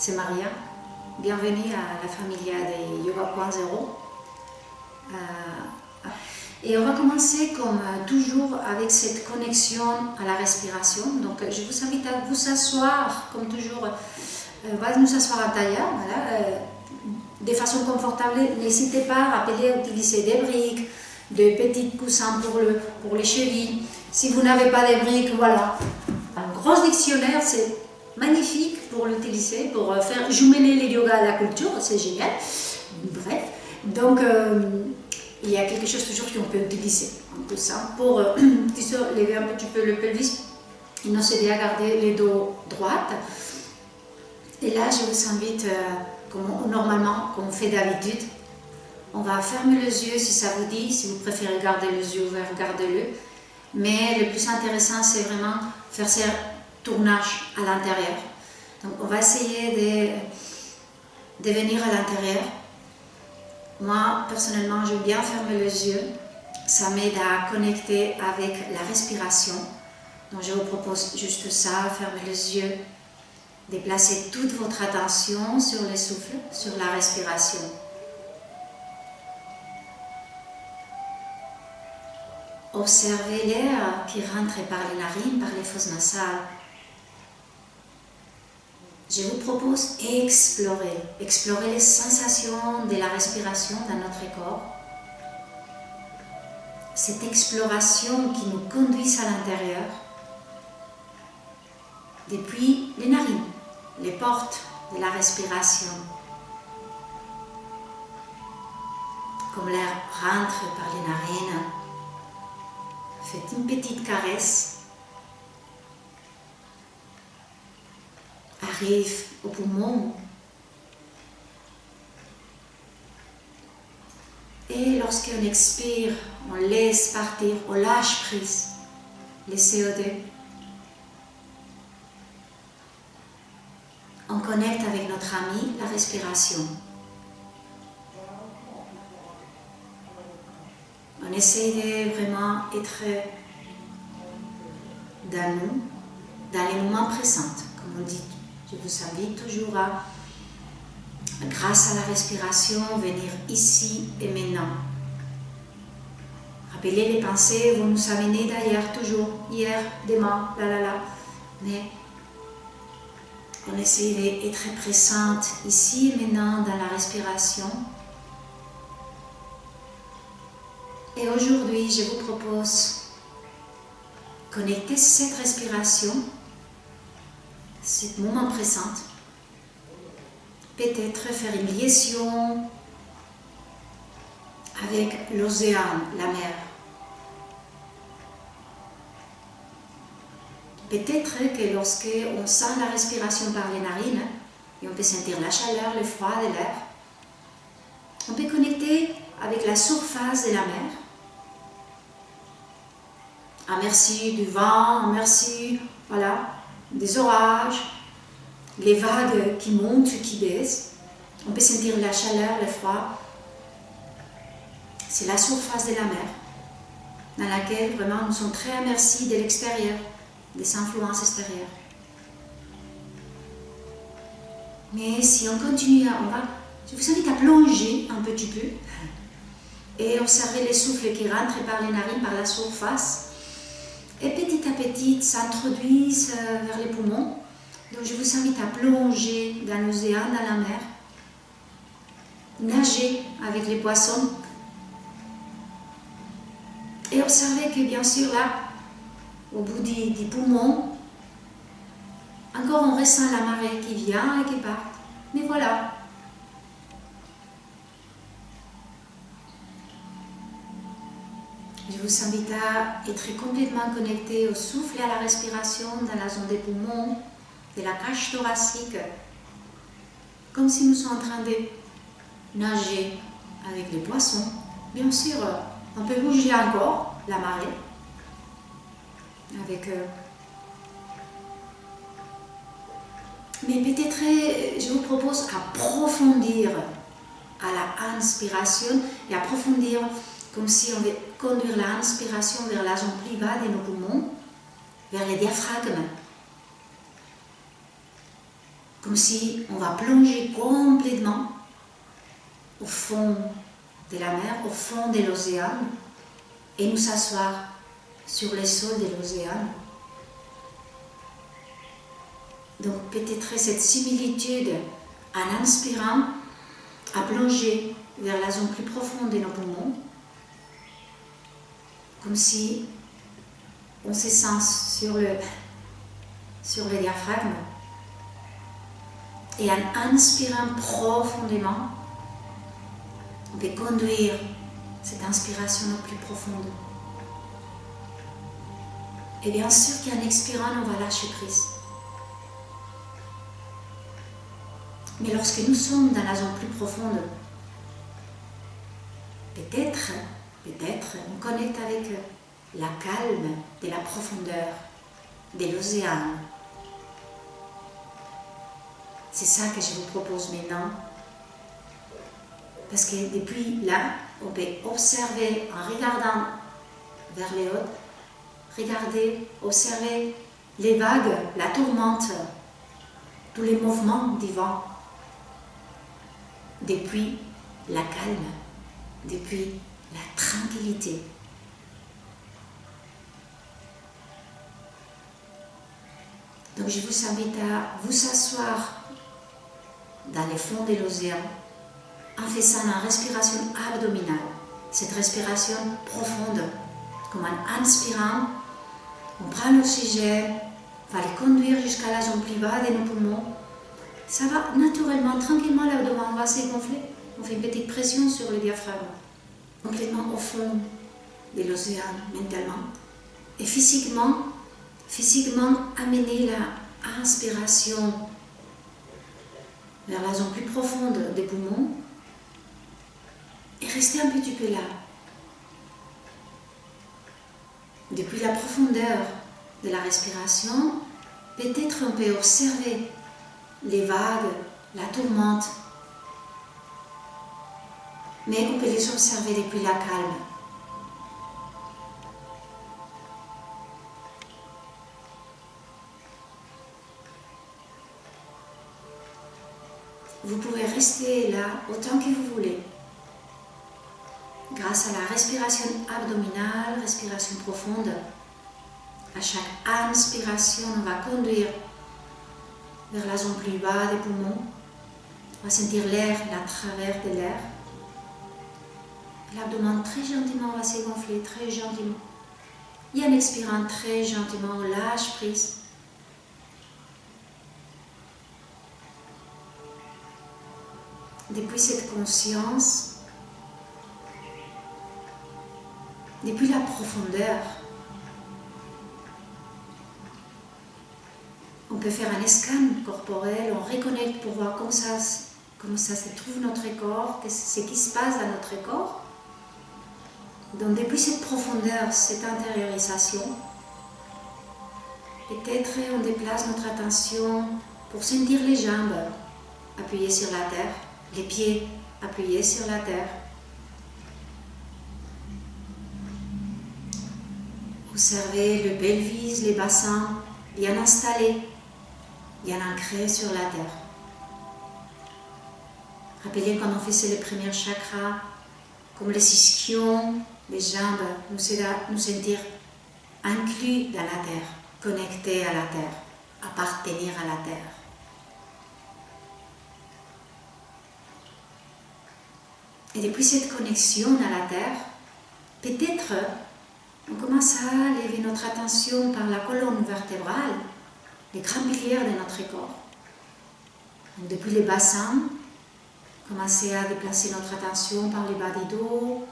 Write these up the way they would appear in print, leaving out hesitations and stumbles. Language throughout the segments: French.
c'est Maria. Bienvenue à la Familia de Yoga.0. Et on va commencer comme toujours avec cette connexion à la respiration. Donc je vous invite à vous asseoir, comme toujours, on va nous asseoir à tailleur, voilà, de façon confortable. N'hésitez pas à rappeler à utiliser des briques, de petits coussins pour les chevilles. Si vous n'avez pas de briques, voilà. Un gros dictionnaire, c'est magnifique pour l'utiliser, pour faire jumeler le yoga à la culture, c'est génial. Bref, donc il y a quelque chose toujours qu'on peut utiliser, un peu ça, pour lever un petit peu le pelvis, et nous aider à garder les dos droits. Et là, je vous invite, comme on fait d'habitude, on va fermer les yeux si ça vous dit, si vous préférez garder les yeux ouverts, gardez-le. Mais le plus intéressant, c'est vraiment faire ce tournage à l'intérieur. Donc, on va essayer de venir à l'intérieur. Moi, personnellement, j'aime bien fermer les yeux. Ça m'aide à connecter avec la respiration. Donc, je vous propose juste ça, fermer les yeux. Déplacez toute votre attention sur le souffle, sur la respiration. Observez l'air qui rentre par les narines, par les fosses nasales. Je vous propose explorer les sensations de la respiration dans notre corps. Cette exploration qui nous conduit à l'intérieur, depuis les narines, les portes de la respiration. Comme l'air rentre par les narines, faites une petite caresse, arrive au poumon, et lorsqu'on expire, on laisse partir, on lâche prise les CO2. On connecte avec notre ami la respiration. On essaie de vraiment être dans nous, dans les moments présents, comme on dit. Je vous invite toujours à, grâce à la respiration, venir ici et maintenant. Rappelez, les pensées vont nous amener d'ailleurs, toujours, hier, demain, là. Mais on essaie d'être présente ici et maintenant dans la respiration. Et aujourd'hui, je vous propose de connecter cette respiration, ce moment présent, peut-être faire une liaison avec l'océan, la mer. Peut-être que lorsqu'on sent la respiration par les narines, et on peut sentir la chaleur, le froid de l'air, on peut connecter avec la surface de la mer. À merci du vent, à merci, voilà, des orages, les vagues qui montent, qui baissent. On peut sentir la chaleur, le froid. C'est la surface de la mer, dans laquelle vraiment nous sommes très à merci de l'extérieur, des influences extérieures. Mais si on continue, je vous invite à plonger un petit peu et observer les souffles qui rentrent par les narines, par la surface, et petit à petit s'introduisent vers les poumons. Donc je vous invite à plonger dans l'océan, dans la mer, nager avec les poissons et observer que bien sûr là, au bout des poumons, encore on ressent la marée qui vient et qui part. Mais voilà. Je vous invite à être complètement connecté au souffle et à la respiration dans la zone des poumons, de la cage thoracique, comme si nous sommes en train de nager avec les poissons. Bien sûr, on peut bouger encore la marée avec mais peut-être je vous propose d'approfondir à la inspiration et approfondir comme si on veut conduire l'inspiration vers la zone plus bas de nos poumons, vers les diaphragmes. comme si on va plonger complètement au fond de la mer, au fond de l'océan, et nous asseoir sur le sol de l'océan. Donc peut-être cette similitude en inspirant à plonger vers la zone plus profonde de nos poumons, comme si on se sent sur le diaphragme, et en inspirant profondément, on peut conduire cette inspiration au plus profonde. Et bien sûr qu'en expirant, on va lâcher prise. Mais lorsque nous sommes dans la zone plus profonde, peut-être, on connecte avec la calme de la profondeur de l'océan. C'est ça que je vous propose maintenant. Parce que depuis là, on peut observer en regardant vers les hautes, regarder, observer les vagues, la tourmente, tous les mouvements du vent. Depuis la calme, depuis la tranquillité. Donc je vous invite à vous asseoir dans le fond de l'océan en faisant une respiration abdominale, cette respiration profonde, comme en inspirant, on prend l'oxygène, on va le conduire jusqu'à la zone plus basse de nos poumons. Ça va naturellement, tranquillement, l'abdomen va se gonfler. On fait une petite pression sur le diaphragme, complètement au fond de l'océan, mentalement. Et physiquement, amener la inspiration vers la zone plus profonde des poumons et rester un petit peu là. Depuis la profondeur de la respiration, peut-être on peut observer les vagues, la tourmente, mais on peut les observer depuis la calme. Vous pouvez rester là autant que vous voulez. Grâce à la respiration abdominale, respiration profonde, à chaque inspiration, on va conduire vers la zone plus basse des poumons. On va sentir l'air, la travers de l'air. L'abdomen très gentiment va se gonfler, très gentiment. Et en expirant très gentiment, on lâche prise. Depuis cette conscience, depuis la profondeur, on peut faire un scan corporel, on reconnecte pour voir comment ça se trouve notre corps, ce qui se passe dans notre corps. Donc depuis cette profondeur, cette intériorisation, peut-être on déplace notre attention pour sentir les jambes appuyées sur la terre, les pieds appuyés sur la terre. Observez le pelvis, les bassins bien installés, bien ancrés sur la terre. Rappelez quand on faisait les premiers chakras, comme les ischions, les jambes, nous aident à nous sentir inclus dans la terre, connectés à la terre, appartenir à la terre. Et depuis cette connexion à la terre, peut-être on commence à lever notre attention par la colonne vertébrale, les grands piliers de notre corps. Donc depuis les bassins, commencer à déplacer notre attention par les bas du dos,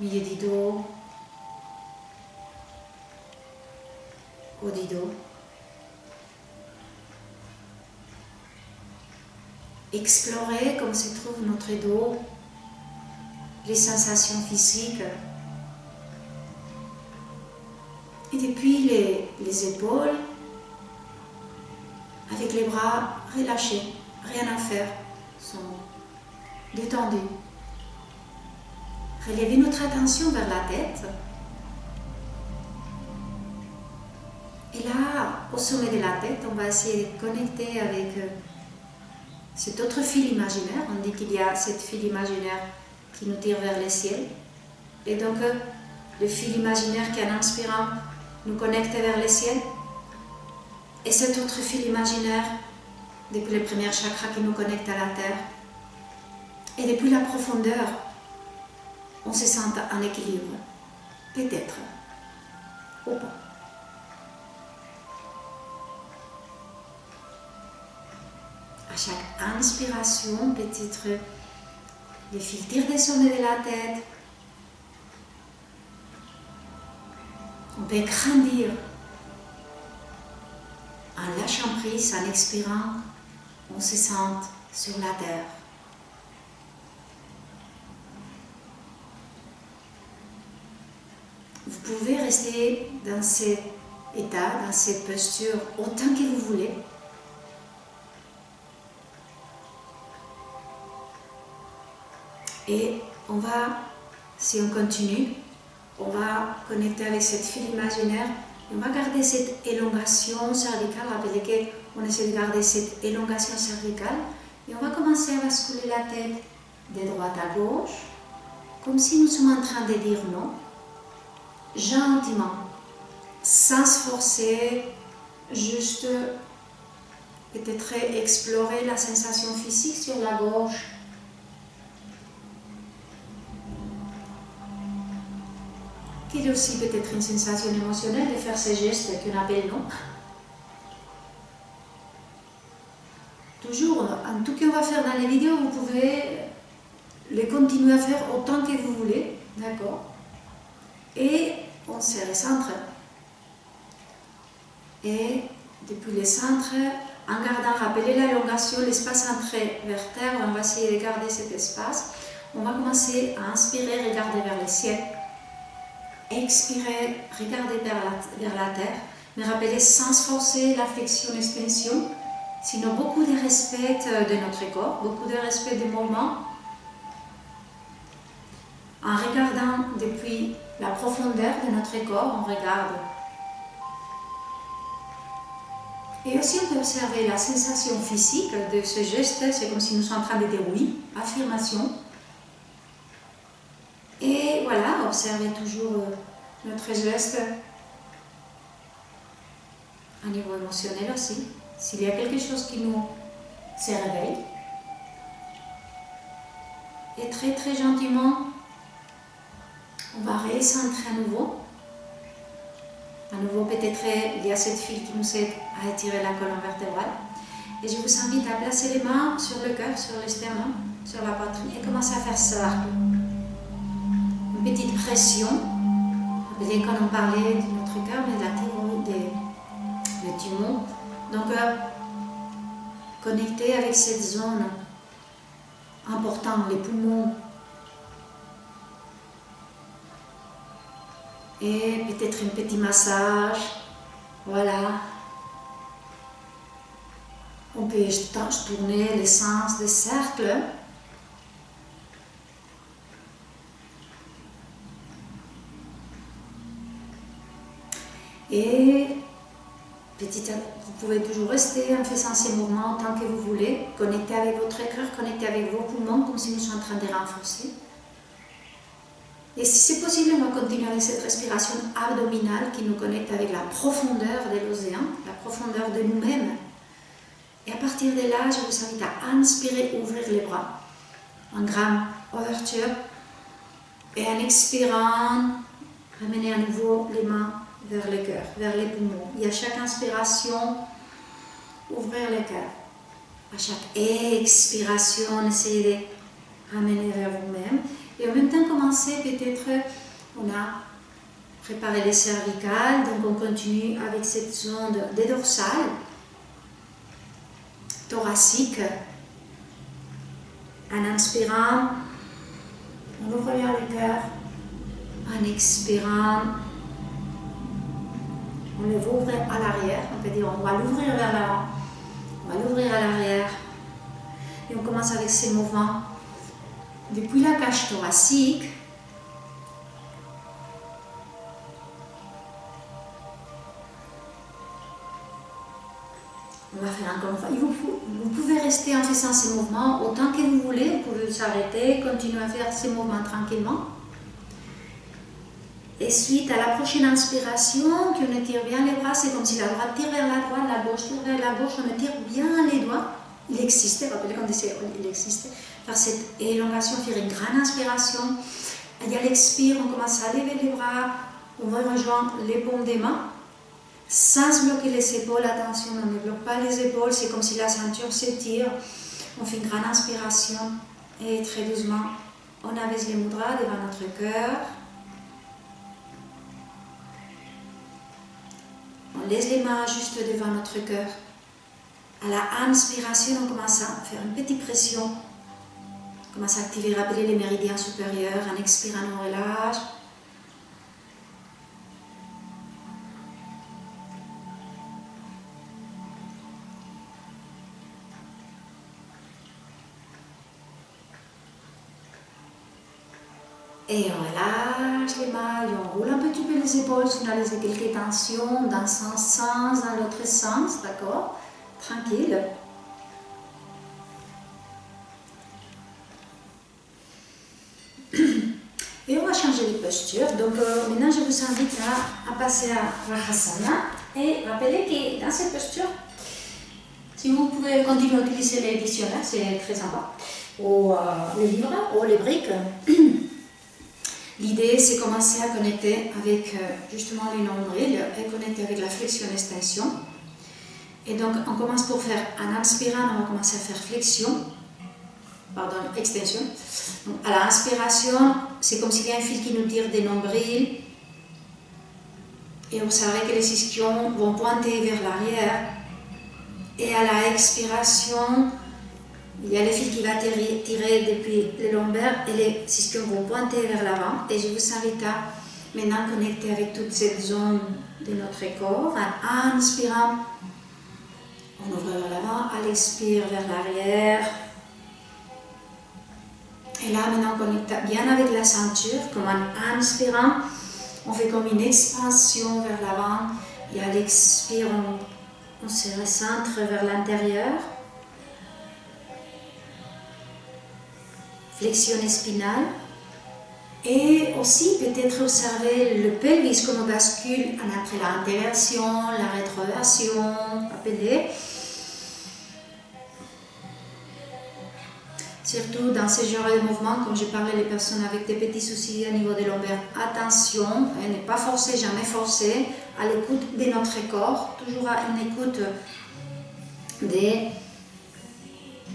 milieu du dos, haut du dos. Explorer comme se trouve notre dos, les sensations physiques. Et depuis les épaules, avec les bras relâchés, rien à faire, sont détendus. Relevez notre attention vers la tête Et là, au sommet de la tête, on va essayer de connecter avec cet autre fil imaginaire. On dit qu'il y a cette fil imaginaire qui nous tire vers le ciel. Et donc, le fil imaginaire qui, en inspirant, nous connecte vers le ciel. Et cet autre fil imaginaire, depuis le premier chakra qui nous connecte à la terre. Et depuis la profondeur, on se sent en équilibre. Peut-être. Ou pas. À chaque inspiration, peut-être les fils tirent des sommets de la tête. On peut grandir en lâchant prise, en expirant, on se sent sur la terre. Vous pouvez rester dans cet état, dans cette posture, autant que vous voulez. Et on va, si on continue, on va connecter avec cette file imaginaire et on va garder cette élongation cervicale. Rappelez qu'on essaie de garder cette élongation cervicale et on va commencer à basculer la tête de droite à gauche, comme si nous sommes en train de dire non, gentiment, sans se forcer, juste peut-être explorer la sensation physique sur la gauche. Qu'il y a aussi peut-être une sensation émotionnelle de faire ces gestes qu'on appelle non. Toujours, en tout cas on va faire dans les vidéos, vous pouvez les continuer à faire autant que vous voulez, d'accord? Et on se recentre. Et depuis le centre, en gardant, rappelez l'élongation, l'espace entrée vers terre, on va essayer de garder cet espace. On va commencer à inspirer, regarder vers le ciel. Expirer, regarder vers la terre, mais rappelez sans se forcer la flexion-extension, sinon beaucoup de respect de notre corps, beaucoup de respect des mouvements. En regardant depuis la profondeur de notre corps, on regarde. Et aussi on peut observer la sensation physique de ce geste, c'est comme si nous sommes en train de dire oui, affirmation. Et voilà, observez toujours notre geste à niveau émotionnel aussi. S'il y a quelque chose qui nous se réveille. Et très très gentiment, on va recentrer à nouveau. À nouveau, peut-être il y a cette file qui nous aide à étirer la colonne vertébrale. Et je vous invite à placer les mains sur le cœur, sur le sternum, sur la poitrine et commencer à faire cercle. Une petite pression. Vous quand on parlait de notre cœur, mais de la thyroïde, des tumeurs. Donc, connecter avec cette zone importante, les poumons. Et peut-être un petit massage. Voilà. On peut tourner les sens des cercles. Et vous pouvez toujours rester en faisant ces mouvements tant que vous voulez. Connectez avec votre cœur, connectez avec vos poumons comme si nous sommes en train de renforcer. Et si c'est possible, on va continuer avec cette respiration abdominale qui nous connecte avec la profondeur de l'océan, la profondeur de nous-mêmes. Et à partir de là, je vous invite à inspirer, ouvrir les bras. En grande ouverture. Et en expirant, ramener à nouveau les mains vers le cœur, vers les poumons. Et à chaque inspiration, ouvrir le cœur. À chaque expiration, essayez de ramener vers vous-même. Et en même temps, commencer peut-être, on a préparé les cervicales, donc on continue avec cette zone des dorsales, thoracique. En inspirant, on ouvre bien le cœur. En expirant, on le va ouvrir à l'arrière. On peut dire on va l'ouvrir vers l'avant, on va l'ouvrir à l'arrière. Et on commence avec ces mouvements. Depuis la cage thoracique, On va faire encore une fois. Vous pouvez rester en faisant ces mouvements autant que vous voulez. Vous pouvez vous arrêter, continuer à faire ces mouvements tranquillement. Et suite à la prochaine inspiration, qu'on étire bien les bras, c'est comme si la droite tire vers la droite, la gauche tire vers la gauche, on étire bien les doigts. Il existe, rappelez qu'on disait, il existe. Faire cette élongation, faire une grande inspiration. Et à l'expire, on commence à lever les bras, on va rejoindre les paumes des mains. Sans se bloquer les épaules, attention, on ne bloque pas les épaules, c'est comme si la ceinture s'étire. On fait une grande inspiration et très doucement, on abaisse les mudras devant notre cœur. On laisse les mains juste devant notre cœur. À la inspiration, on commence à faire une petite pression. On commence à activer, rappeler les méridiens supérieurs. En expirant, on relâche. Et on relâche les mains, et on roule un petit peu les épaules si on a quelques tensions dans un sens, dans l'autre sens, d'accord? Tranquille. Et on va changer de posture. Donc maintenant, je vous invite à passer à Vajrasana. Et rappelez que dans cette posture, si vous pouvez continuer à utiliser les dictionnaires, c'est très sympa, ou les livres, ou les briques. L'idée, c'est commencer à connecter avec justement les nombrils et connecter avec la flexion-extension. Et donc, on commence pour faire, en inspirant, on va commencer à faire flexion, extension. Donc, à l'inspiration, c'est comme s'il y a un fil qui nous tire des nombrils. Et vous savez que les ischions vont pointer vers l'arrière. Et à la expiration, il y a le fil qui va tirer depuis les lombaires et les ischions vont pointer vers l'avant. Et je vous invite à maintenant connecter avec toute cette zone de notre corps. En inspirant, on ouvre vers l'avant, à l'expire vers l'arrière. Et là, maintenant, on connecte bien avec la ceinture. Comme en inspirant, on fait comme une expansion vers l'avant. Et à l'expire, on se recentre vers l'intérieur. Flexion spinale. Et aussi, peut-être observer le pelvis comme on bascule après la intéversion, la rétroversion, appelée. Surtout dans ce genre de mouvement, comme je parlais, les personnes avec des petits soucis au niveau des lombaires, attention, ne pas forcer, jamais forcer, à l'écoute de notre corps, toujours à une écoute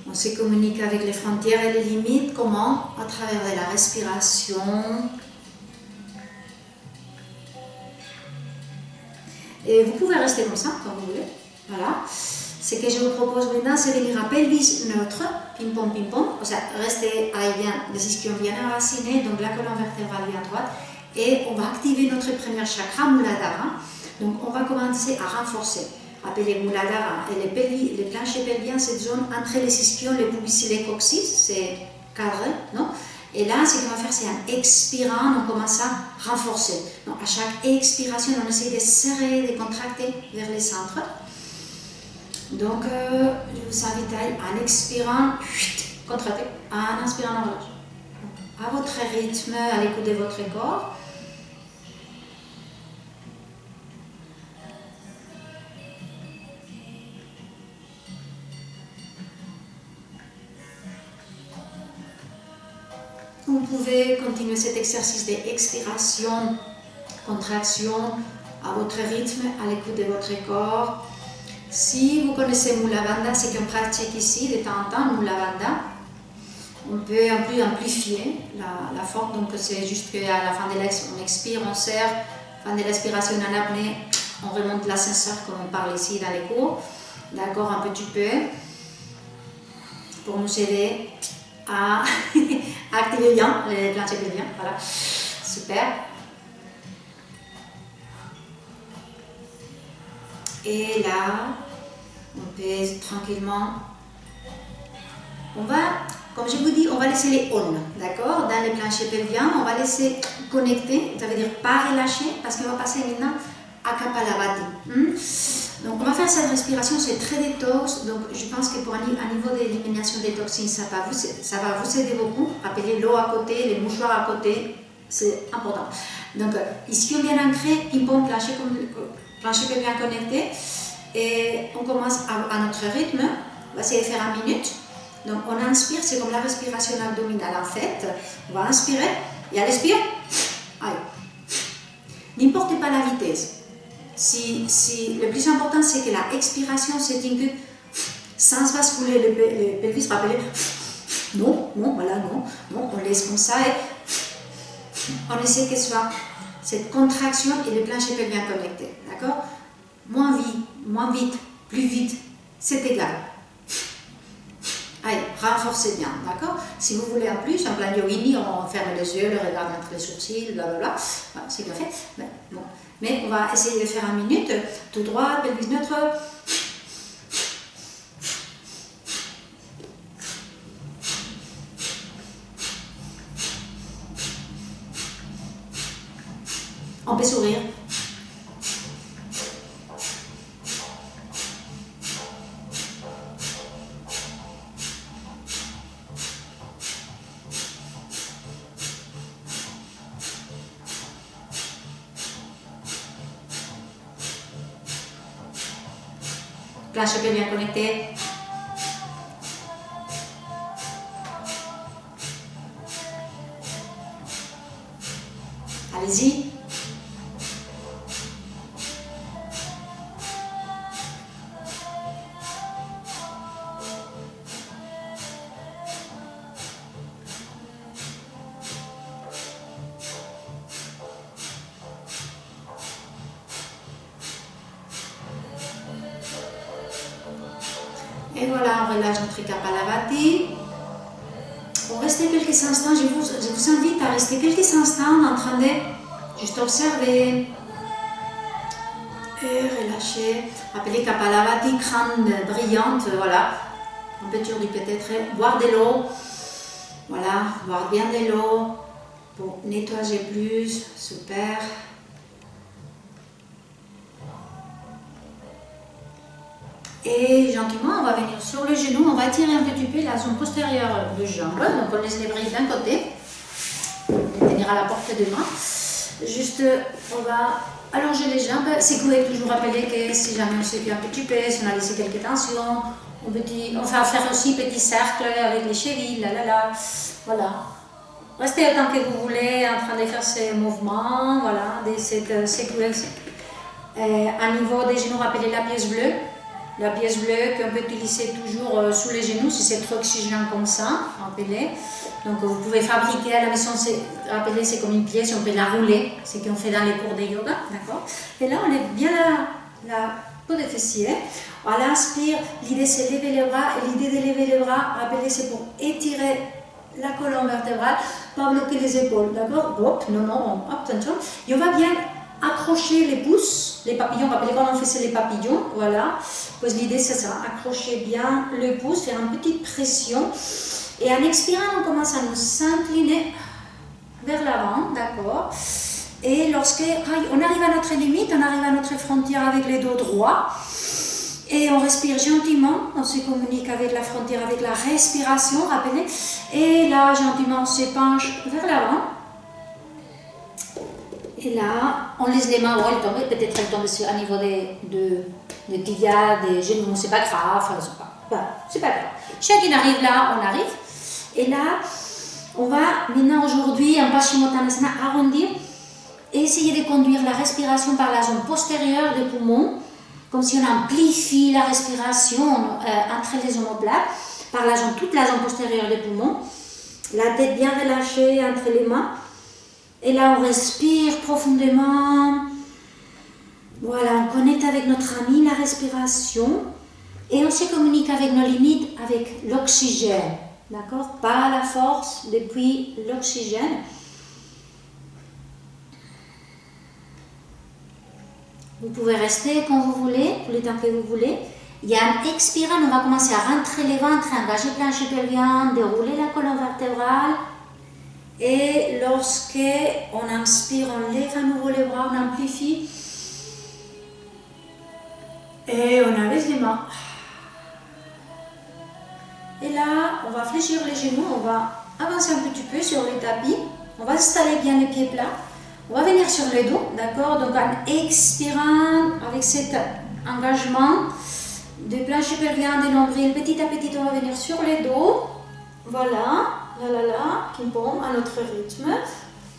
on se communique avec les frontières et les limites, comment? À travers de la respiration. Et vous pouvez rester comme ça, quand vous voulez. Voilà. Ce que je vous propose maintenant, c'est venir à pelvis neutre, ping-pong, ping-pong. O sea, restez avec bien, les ischions bien enracinés, donc la colonne vertébrale bien droite. Et on va activer notre premier chakra, Muladhara. Donc on va commencer à renforcer. Appelé Muladhara et les planchers pelviens, cette zone entre les ischions, les pubis et les coccyx, c'est cadré, non? Et là, ce qu'on va faire, c'est en expirant, on commence à renforcer. Donc, à chaque expiration, on essaie de serrer, de contracter vers les centres. Donc, je vous invite à en expirant, contracter, en inspirant, on relâche. À votre rythme, à l'écoute de votre corps. Vous pouvez continuer cet exercice d'expiration, contraction, à votre rythme, à l'écoute de votre corps. Si vous connaissez Mula Bandha, c'est qu'on pratique ici de temps en temps, Mula Bandha. On peut un peu amplifier la forme, donc c'est juste qu'à la fin de l'expiration, on expire, on serre, fin de l'expiration en apnée, on remonte l'ascenseur comme on parle ici dans les cours. D'accord, un petit peu, pour nous aider à activer bien les planchers pelviens, voilà, super. Et là, on pèse tranquillement. On va, comme je vous dis, on va laisser les on, d'accord, dans les planchers pelviens, on va laisser connecter, ça veut dire pas relâcher, parce qu'on va passer maintenant à Kapalabhati. Donc on va faire cette respiration, c'est très détox, donc je pense que pour un niveau d'élimination des toxines, ça va vous aider beaucoup. Rappelez l'eau à côté, les mouchoirs à côté, c'est important. Donc ici on vient ancrer une pompe plancher bien connecté et on commence à notre rythme. On va essayer de faire 1 minute. Donc on inspire, c'est comme la respiration abdominale en fait. On va inspirer et à l'expire, aïe. N'importe pas la vitesse. Le plus important c'est que la expiration s'éteigne sans basculer le pelvis, rappelez. Non, voilà, non, on laisse comme ça et on essaie que ce soit cette contraction et le plancher pelvien connecté, d'accord? Moins vite, plus vite, c'est égal. Allez, renforcez bien, d'accord? Si vous voulez en plus, en plein yogini, on ferme les yeux, le regard entre les sourcils, blablabla, voilà, c'est bien fait. Bon. Mais on va essayer de faire 1 minute, tout droit, pelvis neutre. On peut sourire. Plancher pelvien connecté. Allez-y. Et voilà, on relâche notre Kapalabhati. On reste quelques instants, je vous invite à rester quelques instants en train de juste observer et relâcher. Appelez Kapalabhati, crâne brillante, voilà. On peut toujours peut-être boire de l'eau, voilà, boire bien de l'eau pour nettoyer plus, super. Et gentiment, on va venir sur le genou, on va tirer un petit peu la zone postérieure de jambe. Donc on laisse les bris d'un côté, on tenir à la portée des mains. Juste, on va allonger les jambes. Secouer, toujours rappeler que si jamais on secoue un petit peu, si on a laissé quelques tensions, on va faire aussi un petit cercle avec les chevilles, voilà. Restez autant que vous voulez en train de faire ces mouvements, voilà, de cette secouer. À niveau des genoux, rappelez la pièce bleue. La pièce bleue qu'on peut utiliser toujours sous les genoux si c'est trop oxygène comme ça, rappelez. Donc vous pouvez fabriquer à la maison, rappelez, c'est comme une pièce, on peut la rouler, c'est ce qu'on fait dans les cours de yoga, d'accord? Et là on lève bien la peau des fessiers. On inspire, l'idée c'est lever les bras, et l'idée de lever les bras, rappelez, c'est pour étirer la colonne vertébrale, pas bloquer les épaules, d'accord? Hop, non, hop, attention. Et on va bien accrocher les pouces, les papillons, rappelez quand on faisait les papillons, voilà. Pues l'idée c'est ça, accrocher bien le pouce, faire une petite pression. Et en expirant, on commence à nous incliner vers l'avant, d'accord. Et lorsque on arrive à notre limite, on arrive à notre frontière avec les dos droits. Et on respire gentiment, on se communique avec la frontière, avec la respiration, rappelez. Et là, gentiment, on se penche vers l'avant. Et là, on laisse les mains où elles tombent, peut-être elles tombent à niveau des tibias, des genoux, c'est pas grave, c'est pas grave. Chacun arrive là, on arrive. Et là, on va maintenant aujourd'hui, en Paschimottanasana, arrondir et essayer de conduire la respiration par la zone postérieure des poumons, comme si on amplifie la respiration entre les omoplates, par toute la zone postérieure des poumons. La tête bien relâchée entre les mains. Et là, on respire profondément. Voilà, on connecte avec notre ami, la respiration. Et on se communique avec nos limites, avec l'oxygène. D'accord? Pas la force, depuis l'oxygène. Vous pouvez rester quand vous voulez, pour le temps que vous voulez. Et en expirant, on va commencer à rentrer les ventres, engager le plancher pelvien, dérouler la colonne vertébrale. Et lorsque on inspire, on lève à nouveau les bras, on amplifie. Et on abaisse les mains. Et là, on va fléchir les genoux, on va avancer un petit peu sur les tapis. On va installer bien les pieds plats. On va venir sur le dos, d'accord? Donc en expirant, avec cet engagement de plancher pelvien, des nombrils, petit à petit, on va venir sur le dos. Voilà, là, qui pompe à notre rythme.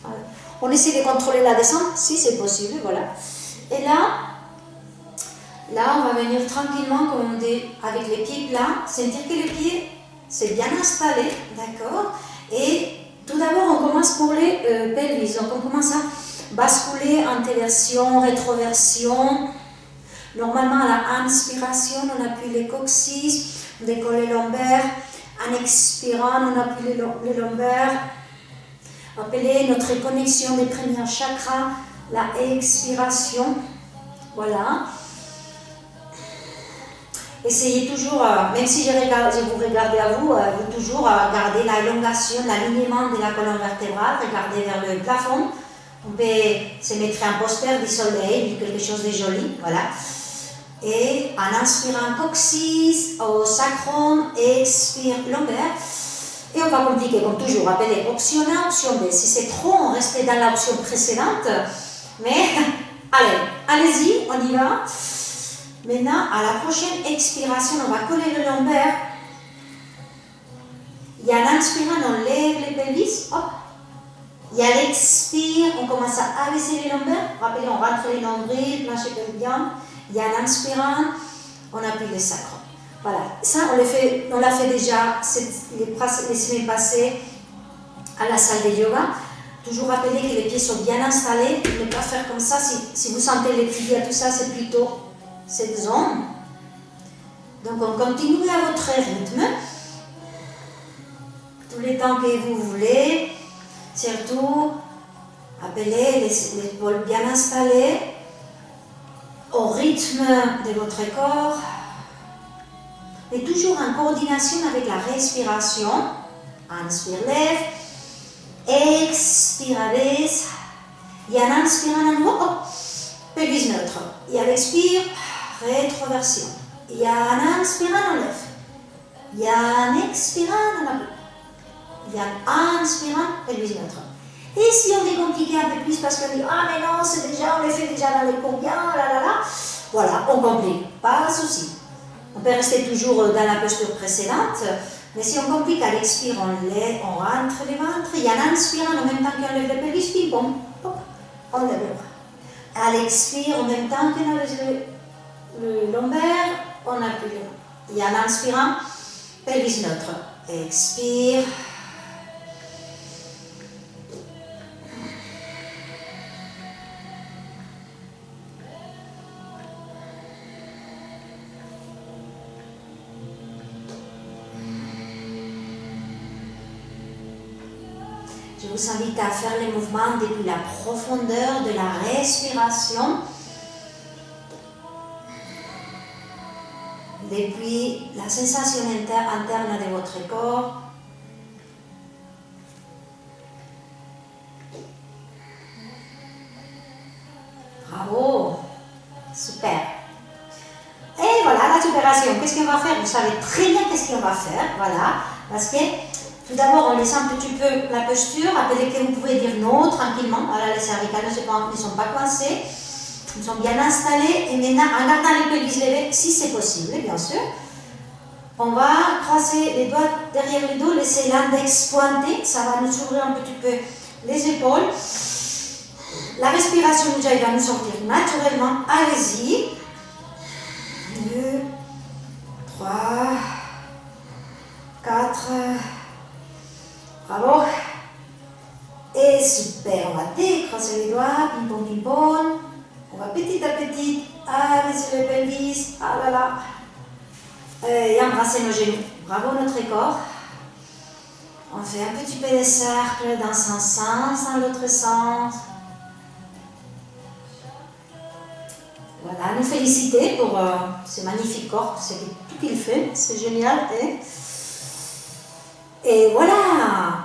Voilà. On essaie de contrôler la descente si c'est possible, voilà. Et là, on va venir tranquillement, comme on dit, avec les pieds plats, sentir que les pieds c'est bien installé, d'accord? Et tout d'abord, on commence pour les pelvis. Donc, on commence à basculer, antéversion, rétroversion. Normalement, à la inspiration, on appuie les coccyx, on décolle les lombaires. En expirant, on appuie les lombaires. Appelez notre connexion des premiers chakras, la expiration. Voilà. Essayez toujours, même si je vous regarde à vous, vous toujours garder l'élongation, l'alignement de la colonne vertébrale, regardez vers le plafond. On peut se mettre en posture du soleil, quelque chose de joli, voilà. Et en inspirant coccyx, au sacrum, expire lombaire. Et on va compliquer, comme toujours, appeler option A, option B. Si c'est trop, on reste dans l'option précédente. Mais, allez-y, on y va. Maintenant, à la prochaine expiration, on va coller le lombaire. Et en inspirant, on lève les pelvis. Hop. Et à l'expire, on commence à abaisser les lombaires. Rappelez, on rentre les nombrils, plancher pelvien. Et en inspirant, on appuie le sacrum. Voilà. Ça, on l'a fait déjà les semaines passées à la salle de yoga. Toujours rappeler que les pieds sont bien installés. Ne pas faire comme ça. Si vous sentez les tibias, tout ça, c'est plutôt cette zone. Donc on continue à votre rythme, tous les temps que vous voulez. Surtout, appelez les épaules bien installées, au rythme de votre corps, et toujours en coordination avec la respiration. Inspire, lève, expire, abaisse, et en inspirant à nouveau, pelvis neutre, et à l'expire, rétroversion. Et en inspirant, on lève. Et en expirant, on appuie. Et en inspirant, pelvis neutre. Et si on est compliqué un peu plus parce qu'on dit ah mais non, c'est déjà, on les fait déjà dans les combien, voilà, on complique, pas de souci. On peut rester toujours dans la posture précédente, mais si on complique à l'expire, on lève, on rentre les ventres. Et en inspirant, en même temps qu'on lève le pelvis, pim pom, hop, on lève le bras. À l'expire, en même temps qu'on lève le lombaire, on appuie le bras. Et en inspirant, pelvis neutre. Expire. Je vous invite à faire les mouvements depuis la profondeur de la respiration, depuis la sensation interne de votre corps. Bravo, super. Et voilà la récupération. Qu'est-ce qu'on va faire? Vous savez très bien qu'est-ce qu'on va faire, voilà, parce que tout d'abord, on laisse un petit peu la posture. Rappelez que vous pouvez dire non tranquillement. Voilà, les cervicales ne sont pas coincés. Ils sont bien installés. Et maintenant, en gardant les pelvis levés, si c'est possible, bien sûr, on va croiser les doigts derrière le dos, laisser l'index pointé. Ça va nous ouvrir un petit peu les épaules. La respiration déjà va nous sortir naturellement. Allez-y. 2, 3, 4. Bravo. Et super, on va décrocher les doigts, pim pom pim pom. On va petit à petit abaisser le pelvis, ah là là. Et embrasser nos genoux. Bravo notre corps. On fait un petit peu de cercle dans un sens, dans l'autre sens. Voilà, nous féliciter pour ce magnifique corps, c'est tout qu'il fait, c'est génial. Et voilà,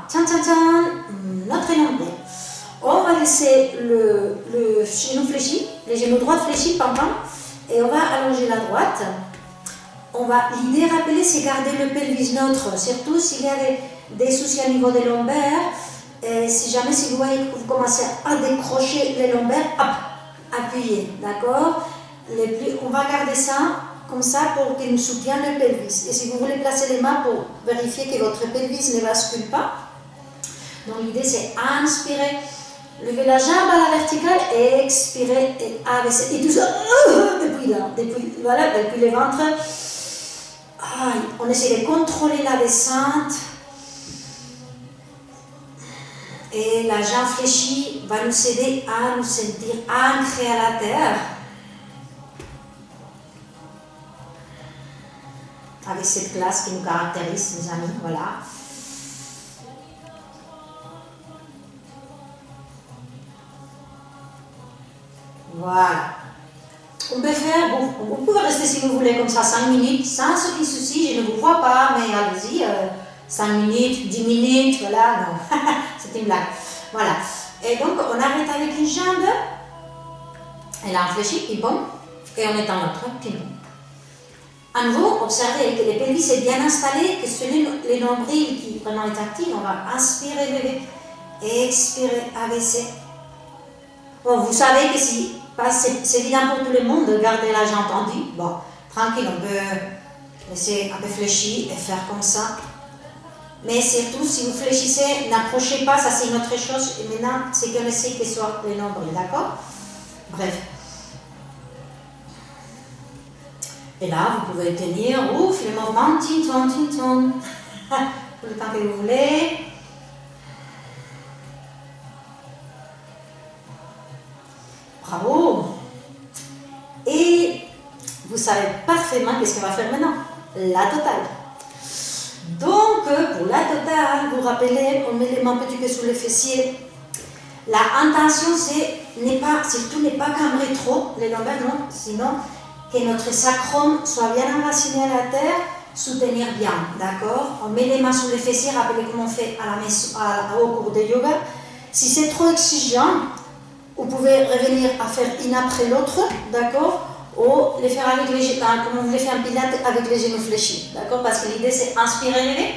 tiens, notre nombril. On va laisser le genou fléchi, les genoux droits fléchis, pam pam. Et on va allonger la droite. L'idée, rappelez, c'est garder le pelvis neutre, surtout s'il y a des soucis au niveau des lombaires. Et si jamais, si vous voyez que vous commencez à décrocher les lombaires, hop, appuyez, d'accord? On va garder ça comme ça pour qu'il nous soutienne le pelvis. Et si vous voulez placer les mains pour vérifier que votre pelvis ne bascule pas, donc l'idée c'est inspirer, lever la jambe à la verticale et expirer et abaisser. Et tout ça, depuis là, depuis le ventre. On essaie de contrôler la descente. Et la jambe fléchie va nous aider à nous sentir ancrés à la terre. Avec cette classe qui nous caractérise, mes amis, voilà. Voilà. On peut faire, vous pouvez rester si vous voulez comme ça 5 minutes, sans aucun souci, je ne vous vois pas, mais allez-y, 5 minutes, 10 minutes, voilà, non, c'est une blague. Voilà. Et donc, on arrête avec une jambe, elle a fléchi, puis bon, et on étend l'autre, puis bon. À nouveau, observez que le pelvis est bien installé, que c'est les nombrils qui vraiment est actif. On va inspirer, lever, expirer, abaisser. Bon, vous savez que si c'est évident pour tout le monde de garder la jambe tendue. Bon, tranquille, on peut laisser un peu fléchir et faire comme ça. Mais surtout, si vous fléchissez, n'approchez pas, ça c'est une autre chose. Et maintenant, c'est qu'on essaie que ce soit les nombrils, d'accord? Bref. Et là, vous pouvez tenir, ouf, le mouvement, tin-ton, tin-ton. Tout le temps que vous voulez. Bravo. Et vous savez parfaitement qu'est-ce qu'on va faire maintenant. La totale. Donc, pour la totale, vous rappelez, on met les mains un petit peu sous les fessiers. La intention, c'est surtout ne pas cambrer trop les lombaires, non, sinon que notre sacrum soit bien enraciné à la terre, soutenir bien, d'accord? On met les mains sous les fessiers, rappelez comme on fait à la maison, au cours de yoga. Si c'est trop exigeant, vous pouvez revenir à faire une après l'autre, d'accord? Ou les faire avec les genoux, comme on les fait en pilates avec les genoux fléchis, d'accord? Parce que l'idée c'est inspirer, lever,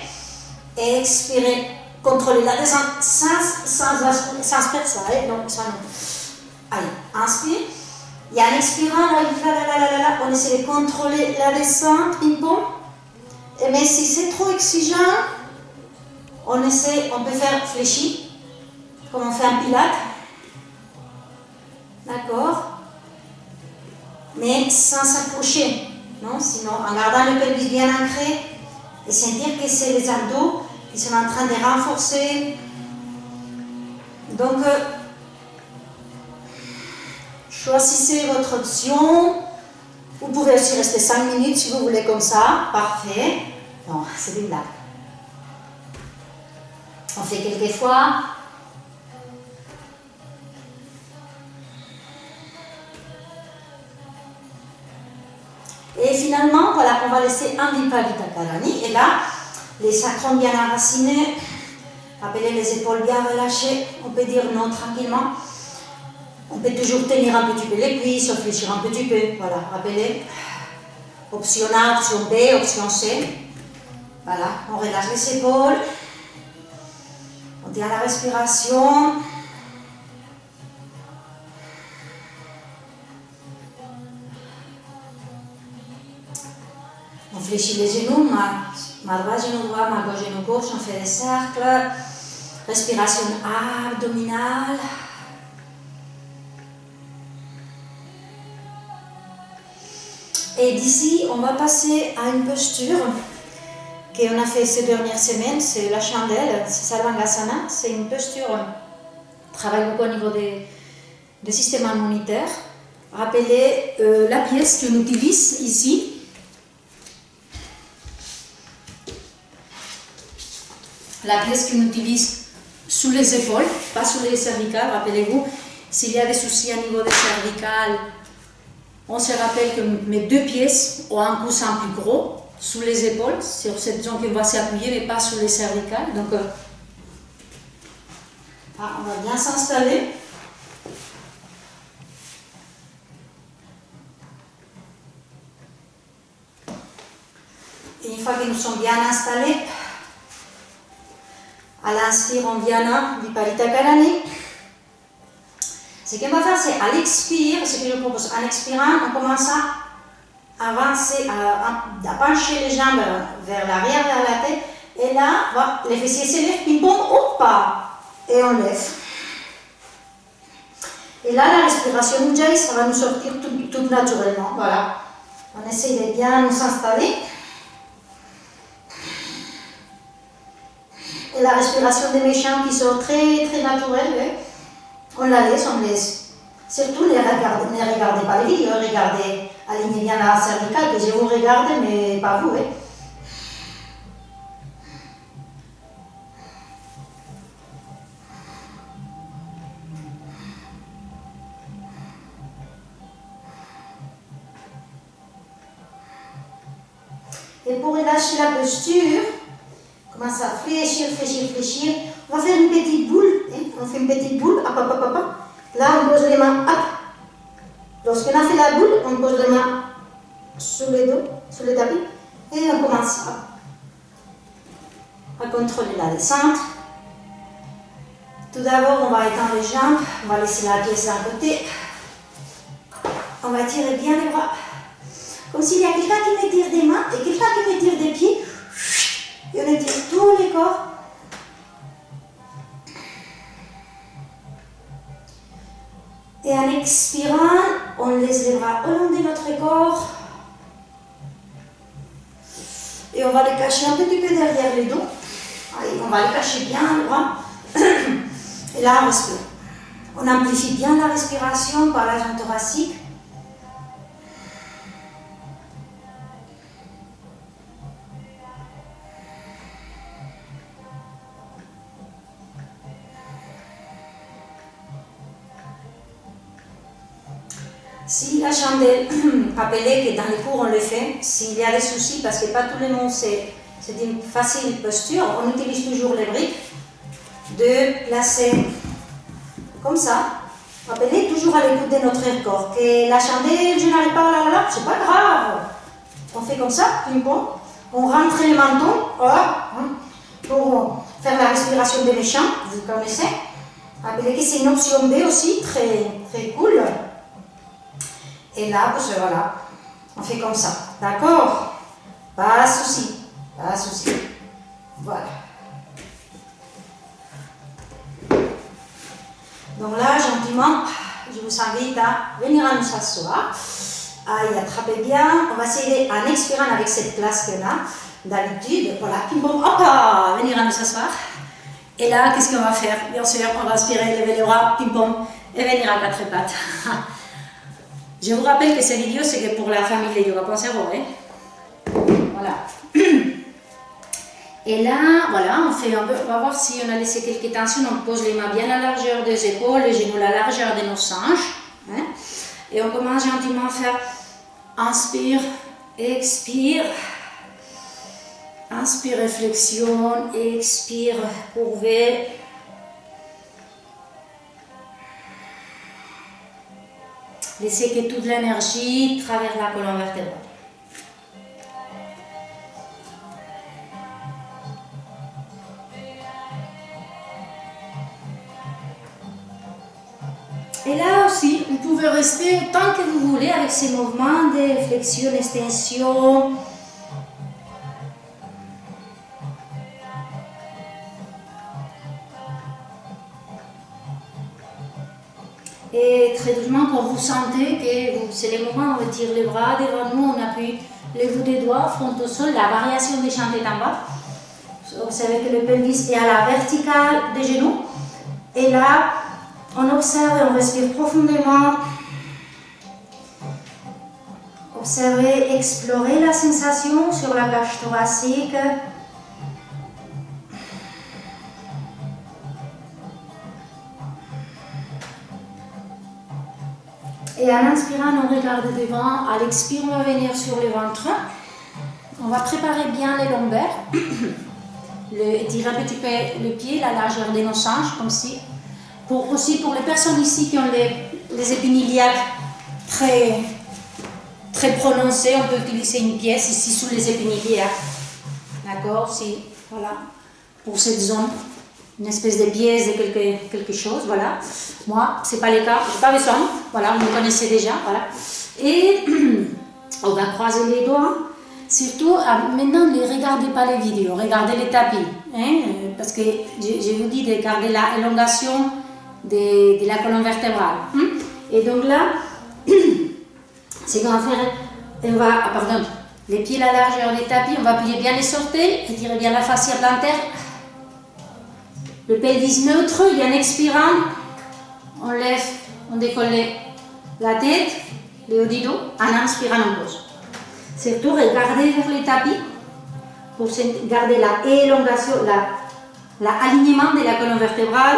et expirer, contrôler la descente sans faire ça, donc ça non. Allez, inspire. Et en expirant, on essaie de contrôler la descente, mais si c'est trop exigeant, on peut faire fléchi, comme on fait un pilates, d'accord, mais sans s'accrocher, non, sinon en gardant le pelvis bien ancré et sentir que c'est les abdos qui sont en train de renforcer. Donc, choisissez votre option. Vous pouvez aussi rester 5 minutes si vous voulez comme ça. Parfait. Non, c'est des blagues. On fait quelques fois. Et finalement, voilà, on va laisser un Vipavita Karani. Et là, les sacrums bien enracinés. Rappelez les épaules bien relâchées. On peut dire non tranquillement. On peut toujours tenir un petit peu les cuisses, fléchir un petit peu. Voilà, rappelez. Option A, option B, option C. Voilà, on relâche les épaules. On tient la respiration. On fléchit les genoux, ma droite, genou droit, ma gauche, genou gauche. On fait des cercles. Respiration abdominale. Et d'ici, on va passer à une posture qu'on a fait ces dernières semaines, c'est la chandelle, c'est Sarvangasana. C'est une posture qui travaille beaucoup au niveau des systèmes immunitaires. Rappelez la pièce qu'on utilise ici. La pièce qu'on utilise sous les épaules, pas sous les cervicales. Rappelez-vous, s'il y a des soucis au niveau des cervicales, on se rappelle qu'on met 2 pièces ou un coussin plus gros sous les épaules, sur cette zone qu'on va s'appuyer, mais pas sous les cervicales. Donc, on va bien s'installer. nous sommes bien installés. À l'inspire, on vient Viparita Karani. Ce qu'on va faire, c'est à l'expire, ce que je propose, en expirant, on commence à avancer, à pencher les jambes vers l'arrière, vers la tête. Et là, voilà, les fessiers s'élèvent, ping-pong, hop, pas. Et on lève. Et là, la respiration Ujjayi, ça va nous sortir tout naturellement. Voilà. On essaie de bien nous installer. Et la respiration des méchants qui sort très, très naturelle, on la laisse, on laisse. Surtout, ne regardez pas les vidéos, regardez, alignez bien la cervicale, que je vous regarde, mais pas vous. Et pour relâcher la posture, commence à fléchir, fléchir, fléchir. On va faire une petite boule. On fait une petite boule. Hop, hop, hop, hop. Là, on pose les mains. Hop. Lorsqu'on a fait la boule, on pose les mains sur le dos, sur le tapis. Et on commence à contrôler la descente. Tout d'abord, on va étendre les jambes. On va laisser la pièce d'un côté. On va tirer bien les bras. Comme s'il y a quelqu'un qui me tire des mains et quelqu'un qui me tire des pieds. Et on étire tous les corps. Et en expirant, on laisse les bras au long de notre corps. Et on va les cacher un petit peu derrière les dos. Allez, on va les cacher bien le bras. Et là, on respire. On amplifie bien la respiration par la zone thoracique. Si la chandelle, rappelez que dans les cours on le fait, s'il y a des soucis, parce que pas tout le monde c'est une facile posture, on utilise toujours les briques, de placer comme ça. Rappelez toujours à l'écoute de notre corps, que la chandelle, je n'arrive pas là, c'est pas grave. On fait comme ça, ping-pong, on rentre le menton, pour faire la respiration des méchants, vous connaissez. Rappelez que c'est une option B aussi, très, très cool. Et là, voilà, on fait comme ça, d'accord? Pas de souci, pas de souci. Voilà. Donc là, gentiment, je vous invite à venir à nous asseoir, à y attraper bien. On va essayer, en expirant avec cette place qu'on a d'habitude, voilà, hop, venir à nous asseoir. Et là, qu'est-ce qu'on va faire? Bien sûr, on va aspirer, lever les bras, ping-pong, et venir à quatre pattes. Je vous rappelle que cette vidéo, c'est que pour la famille de Yoga Pensero, Voilà. Et là, voilà, on va voir si on a laissé quelques tensions. On pose les mains bien à la largeur des épaules, les genoux à la largeur de nos hanches. Et on commence gentiment à faire inspire, expire. Inspire, réflexion, expire, courber. Laissez que toute l'énergie traverse la colonne vertébrale. Et là aussi, vous pouvez rester autant que vous voulez avec ces mouvements de flexion, extension. Et très doucement, quand vous sentez que c'est le moment, on retire les bras devant nous, on appuie les bouts des doigts, front au sol, la variation des chantés en bas. Observez que le pelvis est à la verticale des genoux. Et là, on observe et on respire profondément. Observez, explorez la sensation sur la cage thoracique. Et en inspirant, on regarde devant. À l'expire, on va venir sur le ventre. On va préparer bien les lombaires. Étirer un petit peu le pied, la largeur de nos hanches, comme si. Aussi pour les personnes ici qui ont les épines iliaques très prononcées, on peut utiliser une pièce ici sous les épines iliaques. D'accord, si, voilà, pour cette zone, une espèce de pièce de quelque chose, voilà. Moi, c'est pas le cas, j'ai pas besoin, voilà, vous me connaissez déjà, voilà. Et on va croiser les doigts. Surtout, maintenant, ne regardez pas les vidéos, regardez les tapis. Hein, parce que je vous dis de garder la élongation de la colonne vertébrale. Hein. Et donc là, c'est qu'on va faire, pardon, les pieds à la largeur des tapis, on va plier bien les orteils, étirer bien la fascia plantaire, le pelvis neutre, et en expirant, on lève, on décolle la tête, le haut du dos, en inspirant, on pose. Surtout, regardez vers les tapis pour garder la élongation, l'alignement de la colonne vertébrale.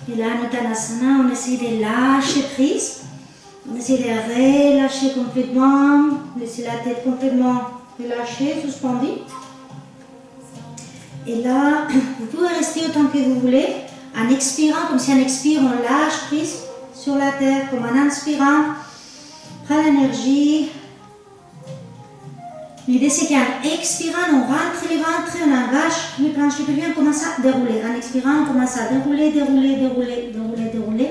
Et là, Uttanasana, on essaie de lâcher prise. On essaie de relâcher complètement, laisser la tête complètement relâchée, suspendue. Et là, vous pouvez rester autant que vous voulez, en expirant, comme si en expirant, on lâche prise sur la terre, comme en inspirant, prend l'énergie. L'idée c'est qu'en expirant, on rentre le ventre, on engage les planches du pied, on commence à dérouler. En expirant, on commence à dérouler, dérouler, dérouler, dérouler, dérouler.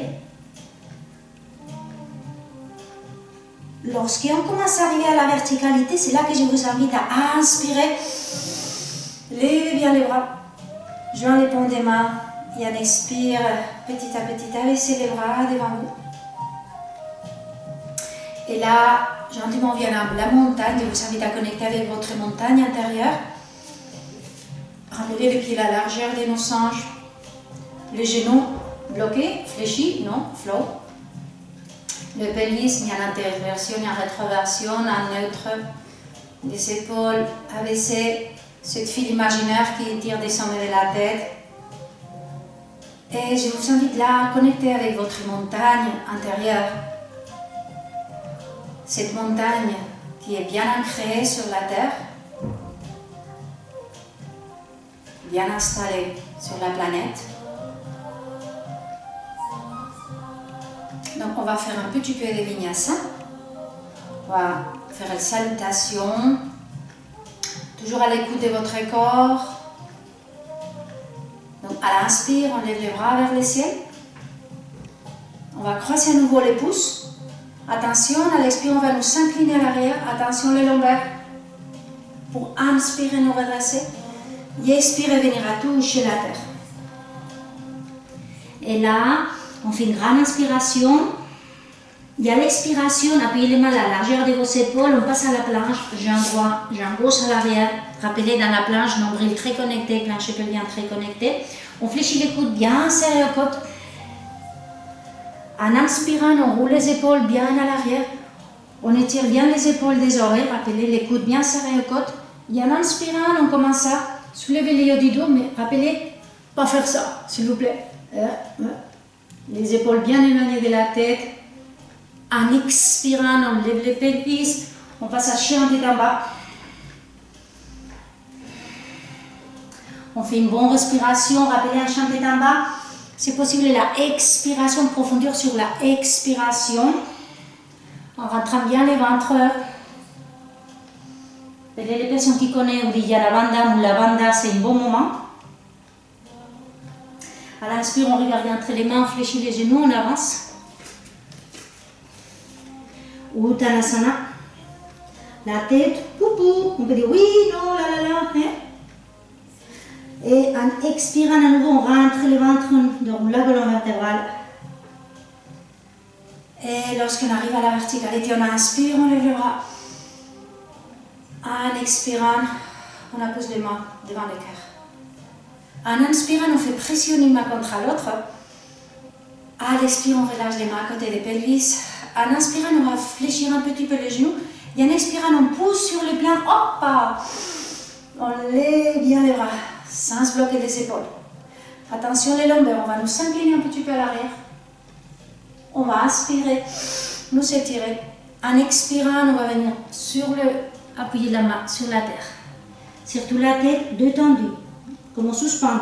Lorsqu'on commence à arriver à la verticalité, c'est là que je vous invite à inspirer. Levez bien les bras, joignez les paumes des mains et on expire petit à petit, abaissez les bras devant vous. Et là, gentiment vient la montagne, je vous invite à connecter avec votre montagne intérieure. Ramenez les pieds à la largeur de nos hanches, les genoux bloqués, fléchis, non, flow. Le pelvis ni en introversion ni en rétroversion, en neutre. Les épaules abaissées, cette file imaginaire qui tire des sommets de la tête. Et je vous invite là à connecter avec votre montagne intérieure. Cette montagne qui est bien ancrée sur la terre, bien installée sur la planète. Donc on va faire un petit peu de vinyasa. On va faire une salutation, toujours à l'écoute de votre corps. Donc à l'inspire, on lève les bras vers le ciel. On va croiser à nouveau les pouces. Attention, à l'expire, on va nous s'incliner à l'arrière. Attention les lombaires. Pour inspirer, nous redresser. Et expirer, venir à toucher la terre. Et là, on fait une grande inspiration. Et à l'expiration, appuyez les mains à la largeur de vos épaules. On passe à la planche. Jambe droite, jambe gauche à l'arrière. Rappelez, dans la planche, nombril très connecté, plancher pelvien très connecté. On fléchit les coudes bien serrés aux côtes. En inspirant, on roule les épaules bien à l'arrière. On étire bien les épaules des oreilles. Rappelez, les coudes bien serrés aux côtes. Et en inspirant, on commence à soulever les yeux du dos, mais rappelez, pas faire ça, s'il vous plaît. Les épaules bien éloignées de la tête. En expirant, on lève les pelvis. On passe à chien en tête en bas. On fait une bonne respiration. Rappelez, un chien en tête en bas. C'est possible la expiration, profondeur sur la expiration. En rentrant bien les ventres. Pour les personnes qui connaissent Uddiyana Bandha ou la Bandha, c'est un bon moment. À l'inspire, on regarde entre les mains, on fléchit les genoux, on avance. Uttanasana. La tête, poupou. On peut dire oui, non, la la la. Hein? Et en expirant à nouveau, on rentre le ventre dans la colonne vertébrale. Et lorsqu'on arrive à la verticalité, on inspire, on lève le bras. En expirant, on appose les mains devant le cœur. En inspirant, on fait pressionner une main contre l'autre. À l'expire, on relâche les mains à côté des pelvis. En inspirant, on va fléchir un petit peu les genoux. Et en expirant, on pousse sur les plans. Hop! On lève bien les bras, sans se bloquer les épaules. Attention les lombaires, on va nous s'incliner un petit peu à l'arrière. On va inspirer, nous étirer. En expirant, on va venir appuyer la main sur la terre. Surtout la tête détendue, comme on suspend.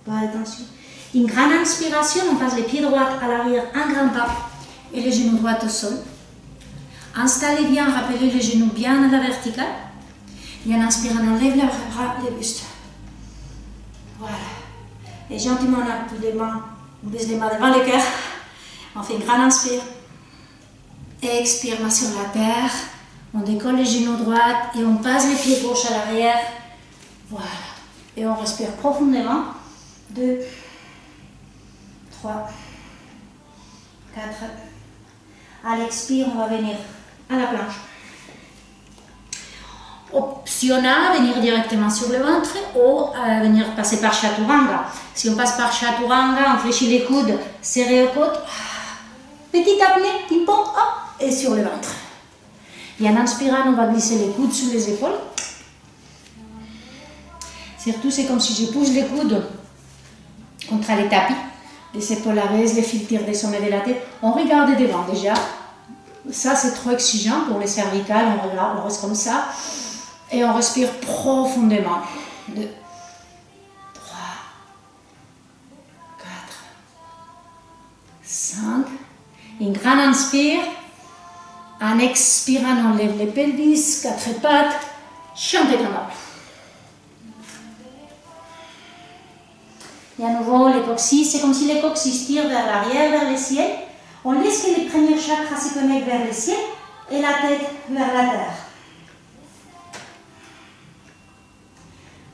Pas attention. Une grande inspiration, on passe les pieds droits à l'arrière, un grand pas, et les genoux droits au sol. Installez bien, rappelez les genoux bien à la verticale. Et en inspirant, on lève les bras, les bustes. Voilà. Et gentiment, on appuie les mains, on baisse les mains devant le cœur. On fait une grande inspire. Expire, main sur la terre. On décolle les genoux droits et on passe les pieds gauches à l'arrière. Voilà. Et on respire profondément. 2, 3, 4. À l'expire, on va venir à la planche. Optionnel, venir directement sur le ventre ou venir passer par Chaturanga. Si on passe par Chaturanga, on fléchit les coudes, serrés aux côtes. Petite apnée, ping-pong, hop, et sur le ventre. Et en inspirant, on va glisser les coudes sous les épaules. Surtout, c'est comme si je pousse les coudes contre les tapis. Les épaules à l'aise, les fils tirent des sommets de la tête. On regarde devant déjà. Ça, c'est trop exigeant pour les cervicales. On regarde, on reste comme ça. Et on respire profondément. 2, 3, 4, 5. Une grande inspire. En expirant, on lève les pelvis, 4 pattes. Chantez comme ça. Et à nouveau, les coccyx, c'est comme si les coccyx tirent vers l'arrière, vers le ciel. On laisse que les premiers chakras se connectent vers le ciel et la tête vers la terre.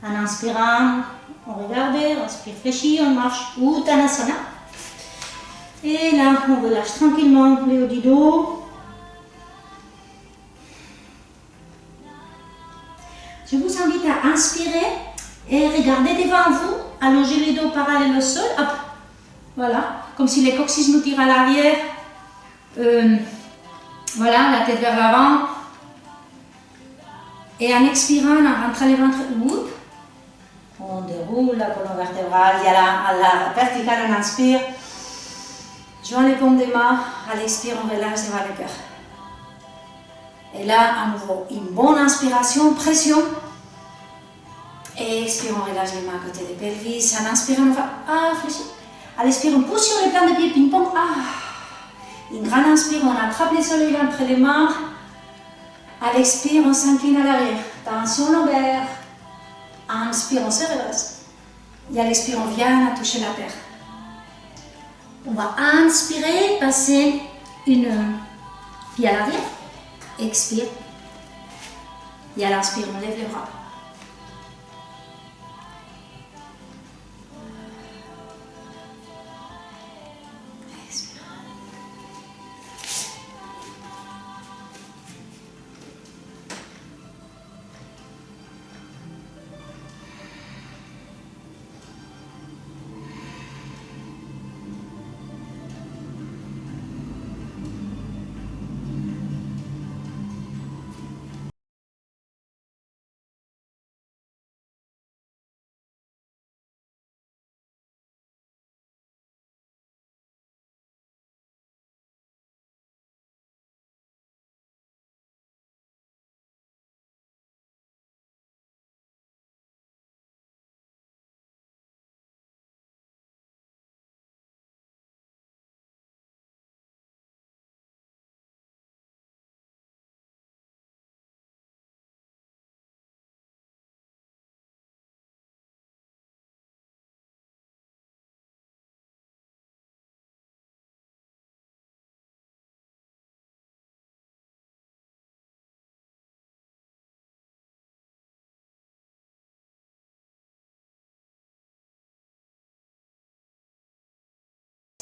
En inspirant, on regarde, on respire fléchi, on marche Uttanasana. Et là, on relâche tranquillement le haut du dos. Je vous invite à inspirer et regarder devant vous, allonger les dos parallèles au sol. Hop, voilà, comme si les coccyx nous tirent à l'arrière. Voilà, la tête vers l'avant. Et en expirant, on rentre les ventres. On déroule la colonne vertébrale. Et à la verticale, on inspire. Joint les paumes des mains. À l'expire, on relâche devant le cœur. Et là, à nouveau, une bonne inspiration, pression. Et expire, on relâche les mains à côté des pelvis. En inspirant, on va fléchir. À l'expire, on pousse sur les plans des pieds, ping-pong. Une grande inspire, on attrape les soleils entre les mains. À l'expire, on s'incline à l'arrière. Tension lombaire. Inspire, on se redresse. Et à l'expire, on vient à toucher la terre. On va inspirer, passer une Puis à l'arrière, expire. Et à l'inspire, on lève les bras. Expire.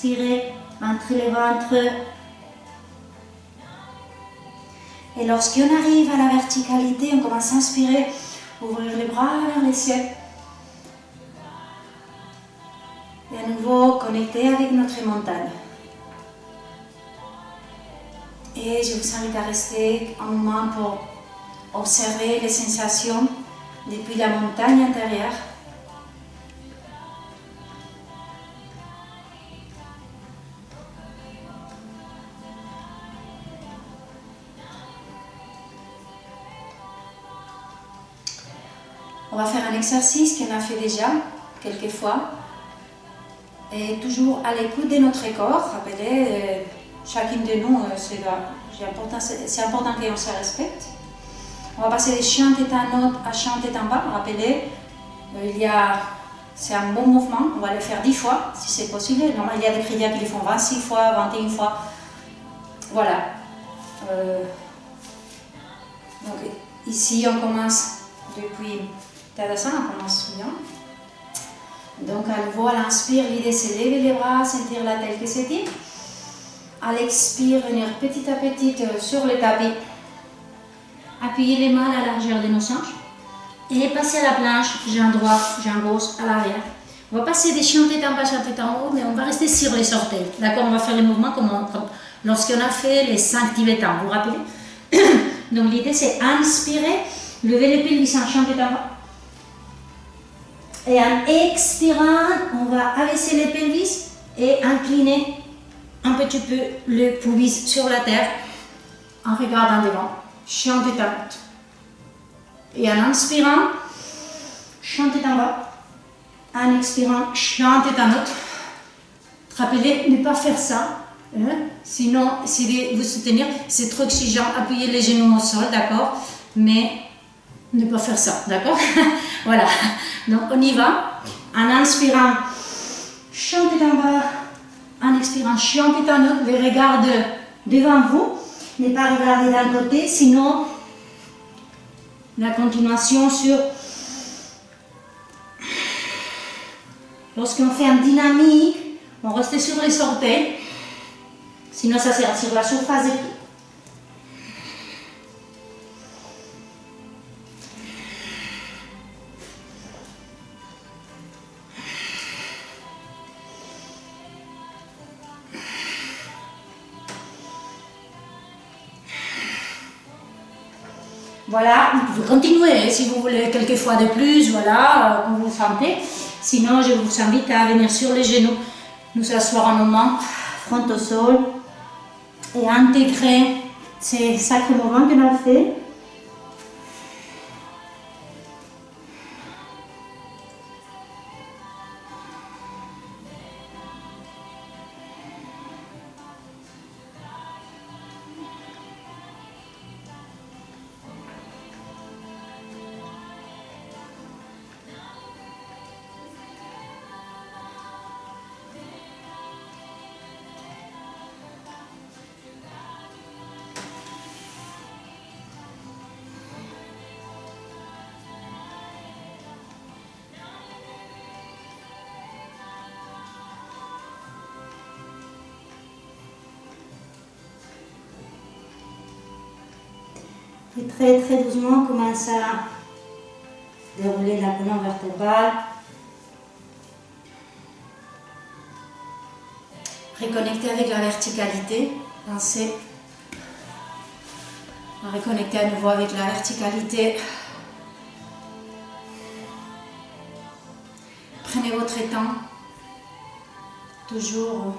Expirez entre les ventres. Et lorsqu'on arrive à la verticalité, on commence à inspirer, ouvrir les bras vers les cieux. Et à nouveau connecter avec notre montagne. Et je vous invite à rester un moment pour observer les sensations depuis la montagne intérieure. On va faire un exercice qu'on a fait déjà quelques fois. Et toujours à l'écoute de notre corps. Rappelez, chacune de nous, c'est important qu'on se respecte. On va passer de chant tête en haut à chant tête en bas. Rappelez, c'est un bon mouvement. On va le faire 10 fois si c'est possible. Normalement, il y a des prières qui le font 26 fois, 21 fois. Voilà. Donc ici, on commence depuis Tadasana, on commence bien. Donc à nouveau, à l'inspire, l'idée c'est lever les bras, sentir la tête qui s'étire. À l'expire, venir petit à petit sur le tapis. Appuyer les mains à la largeur de nos hanches. Et passer à la planche, jambe droite, jambe gauche, à l'arrière. On va passer des chiants tête en bas, chiants tête en haut, mais on va rester sur les orteils. D'accord, on va faire les mouvements comme lorsqu'on a fait les 5 tibétains, vous vous rappelez? Donc l'idée c'est inspirer, lever les pelvis en chiant tête en bas. Et en expirant, on va abaisser les pelvis et incliner un petit peu le pubis sur la terre en regardant devant. Chant tête en haut. Et en inspirant, chant tête en bas. En expirant, chant tête en haut. Rappelez, ne pas faire ça. Hein? Sinon, si vous soutenir, c'est trop exigeant. Appuyez les genoux au sol, d'accord? Mais ne pas faire ça, d'accord? Voilà. Donc, on y va. En inspirant, chant tête en bas. En expirant, chant tête en haut. Les regards devant vous. Ne pas regarder d'un côté, sinon la continuation sur... Lorsqu'on fait une dynamique, on reste sur les orteils, sinon ça sert sur la surface des pieds. Voilà, vous pouvez continuer si vous voulez quelques fois de plus, voilà, comme vous sentez. Sinon, je vous invite à venir sur les genoux, nous asseoir un moment, front au sol, et intégrer ces sacrés mouvements que l'on a fait. Et très très doucement, commence à dérouler la colonne vertébrale. Reconnecter avec la verticalité. Pensez à reconnecter à nouveau avec la verticalité. Prenez votre temps. Toujours.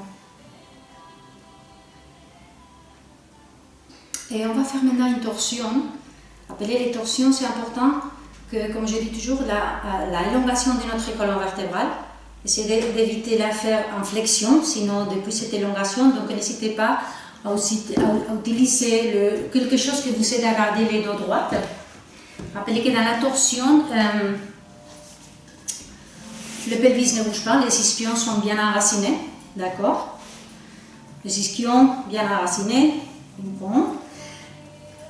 Et on va faire maintenant une torsion. Appelez les torsions, c'est important que, comme je dis toujours, la élongation de notre colonne vertébrale. Essayez d'éviter la faire en flexion, sinon depuis cette élongation, donc n'hésitez pas à utiliser quelque chose qui vous aide à garder les dos droites. Rappelez que dans la torsion, le pelvis ne bouge pas, les ischions sont bien enracinés, d'accord? Les ischions bien enracinés, bon.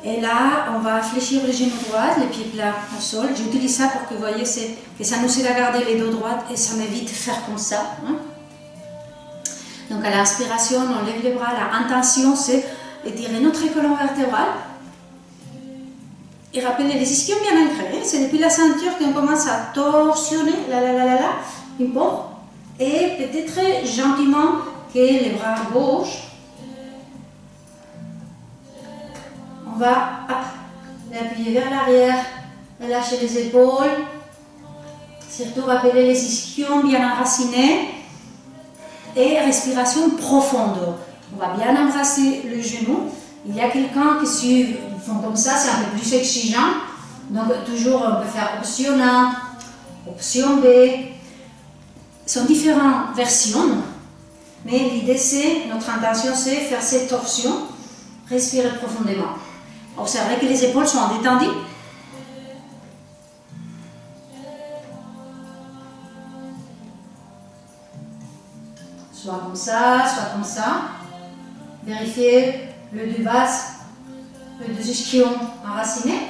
Et là, on va fléchir le genou droit, les pieds plats au sol. J'utilise ça pour que vous voyez que ça nous aide à garder les dos droits et ça m'évite de faire comme ça. Hein. Donc à l'inspiration, on lève les bras. La intention, c'est étirer notre colonne vertébrale. Et rappelez les ischions bien ancrés. C'est depuis la ceinture qu'on commence à torsionner. Et peut-être gentiment que les bras à gauche. On va l'appuyer vers l'arrière, relâcher les épaules, surtout rappeler les ischions bien enracinés et respiration profonde. On va bien embrasser le genou. Il y a quelqu'un qui suit, ils font comme ça, c'est un peu plus exigeant. Donc toujours on peut faire option A, option B. Ce sont différentes versions, mais l'idée c'est, notre intention c'est faire cette torsion, respirer profondément. Observez que les épaules sont détendues. Soit comme ça, soit comme ça. Vérifiez le dos bas, le deux ischions enracinés.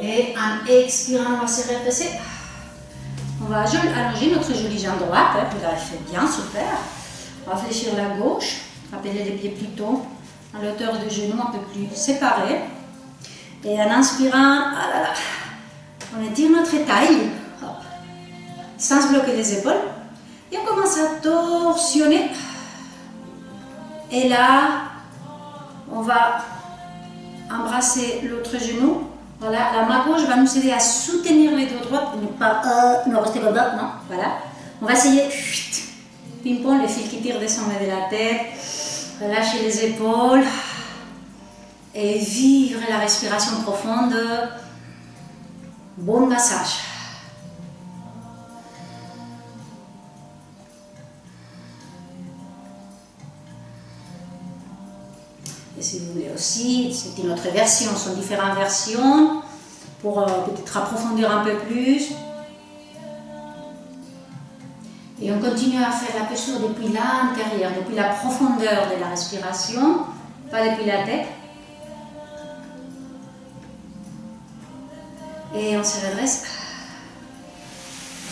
Et en expirant, on va se redresser. On va allonger notre jolie jambe droite. Vous l'avez fait bien, super. On va fléchir la gauche. Rappelez les pieds plutôt à l'auteur du genou, un peu plus séparés. Et en inspirant, on étire notre taille, hop, sans bloquer les épaules. Et on commence à torsionner. Et là, on va embrasser l'autre genou. Voilà, la main gauche va nous aider à soutenir les dos droits, ne pas rester comme ça, non, voilà. On va essayer, ping-pong, le fil qui tire des sommets de la tête. Relâchez les épaules et vivre la respiration profonde. Bon massage. Et si vous voulez aussi, c'est une autre version, ce sont différentes versions pour peut-être approfondir un peu plus. Et on continue à faire la posture depuis l'intérieur, depuis la profondeur de la respiration, pas depuis la tête. Et on se redresse.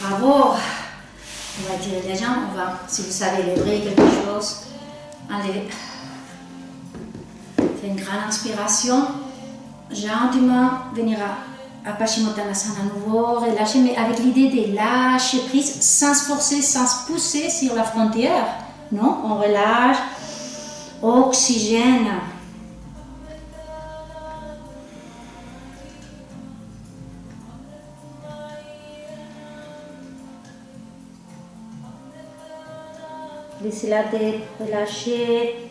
Bravo. On va étirer les jambes. On va, si vous savez lever quelque chose, enlever. Faites une grande inspiration. Gentiment venir à Paschimottanasana à nouveau, relâcher, mais avec l'idée de lâcher prise, sans forcer, sans pousser sur la frontière. Non, on relâche, oxygène. Laissez la tête relâcher.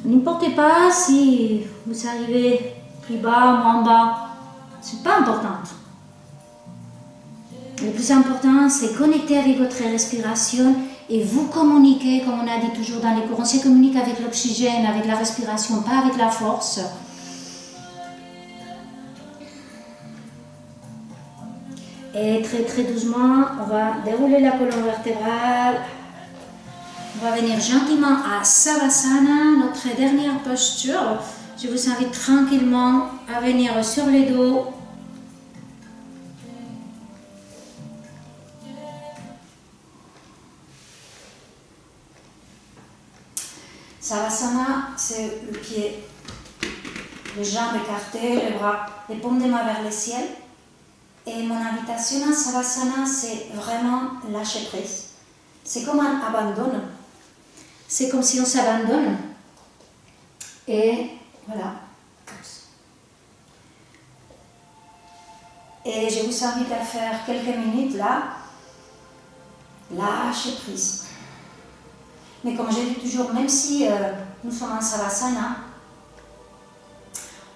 N'importe pas si vous arrivez plus bas, moins bas. C'est pas important. Le plus important, c'est connecter avec votre respiration et vous communiquer, comme on a dit toujours dans les cours. On se communique avec l'oxygène, avec la respiration, pas avec la force. Et très très doucement, on va dérouler la colonne vertébrale. On va venir gentiment à Savasana, notre dernière posture. Je vous invite tranquillement à venir sur les dos. Savasana, c'est le pied les jambes écartées, les bras, les paumes des mains vers le ciel. Et mon invitation à Savasana, c'est vraiment lâcher prise. C'est comme un abandon. C'est comme si on s'abandonne. Et voilà. Et je vous invite à faire quelques minutes là. Lâcher prise. Mais comme je dis toujours, même si nous sommes en Savasana,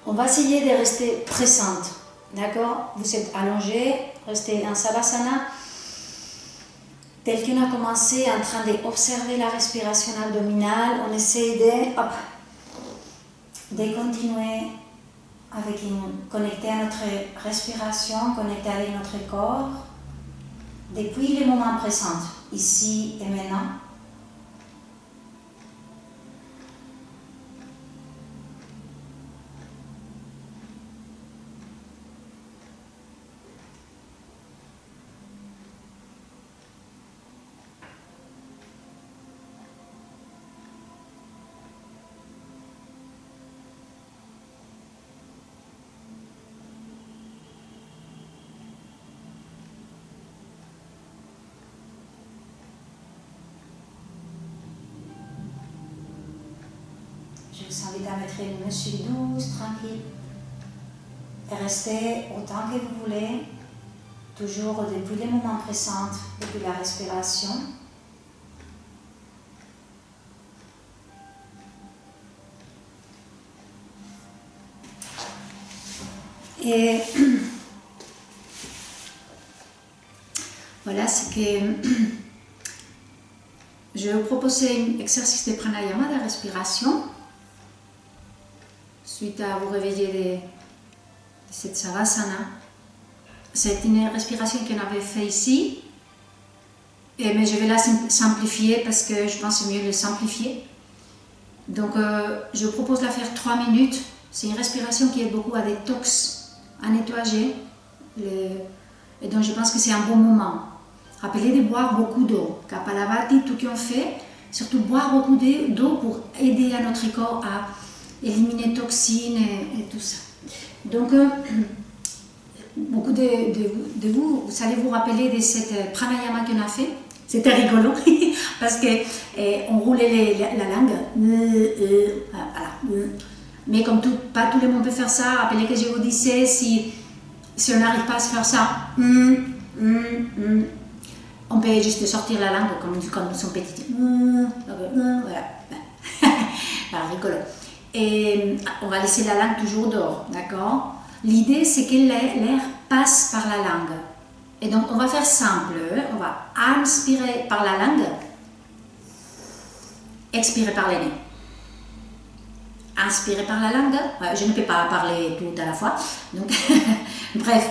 on va essayer de rester présente. D'accord? Vous êtes allongé, restez en Savasana. Tel qu'on a commencé en train d'observer la respiration abdominale, on essaie de continuer avec connecter à notre respiration, connecter avec notre corps, depuis le moment présent, ici et maintenant. Je vous invite à mettre une musique douce, tranquille, et rester autant que vous voulez, toujours depuis les moments présents, depuis la respiration. Et voilà, c'est que je vais vous proposer un exercice de pranayama, de respiration, suite à vous réveiller de cette savasana. C'est une respiration qu'on avait fait ici, mais je vais la simplifier parce que je pense que c'est mieux de le simplifier. Donc, je vous propose de la faire 3 minutes. C'est une respiration qui aide beaucoup à détox, à nettoyer. Et donc, je pense que c'est un bon moment. Rappelez de boire beaucoup d'eau. Kapalabhati, tout qu'on fait, surtout boire beaucoup d'eau pour aider à notre corps à éliminer toxines et tout ça. Donc, beaucoup de vous, vous allez vous rappeler de cette pranayama qu'on a fait. C'était rigolo parce qu'on roulait la langue. Voilà. Mais comme pas tout le monde peut faire ça, rappelez que je vous disais, si on n'arrive pas à se faire ça, on peut juste sortir la langue comme son petit. Voilà. Voilà, rigolo. Et on va laisser la langue toujours dehors, d'accord? L'idée, c'est que l'air passe par la langue. Et donc, on va faire simple. On va inspirer par la langue, expirer par le nez. Inspirer par la langue. Je ne peux pas parler tout à la fois. Donc, bref,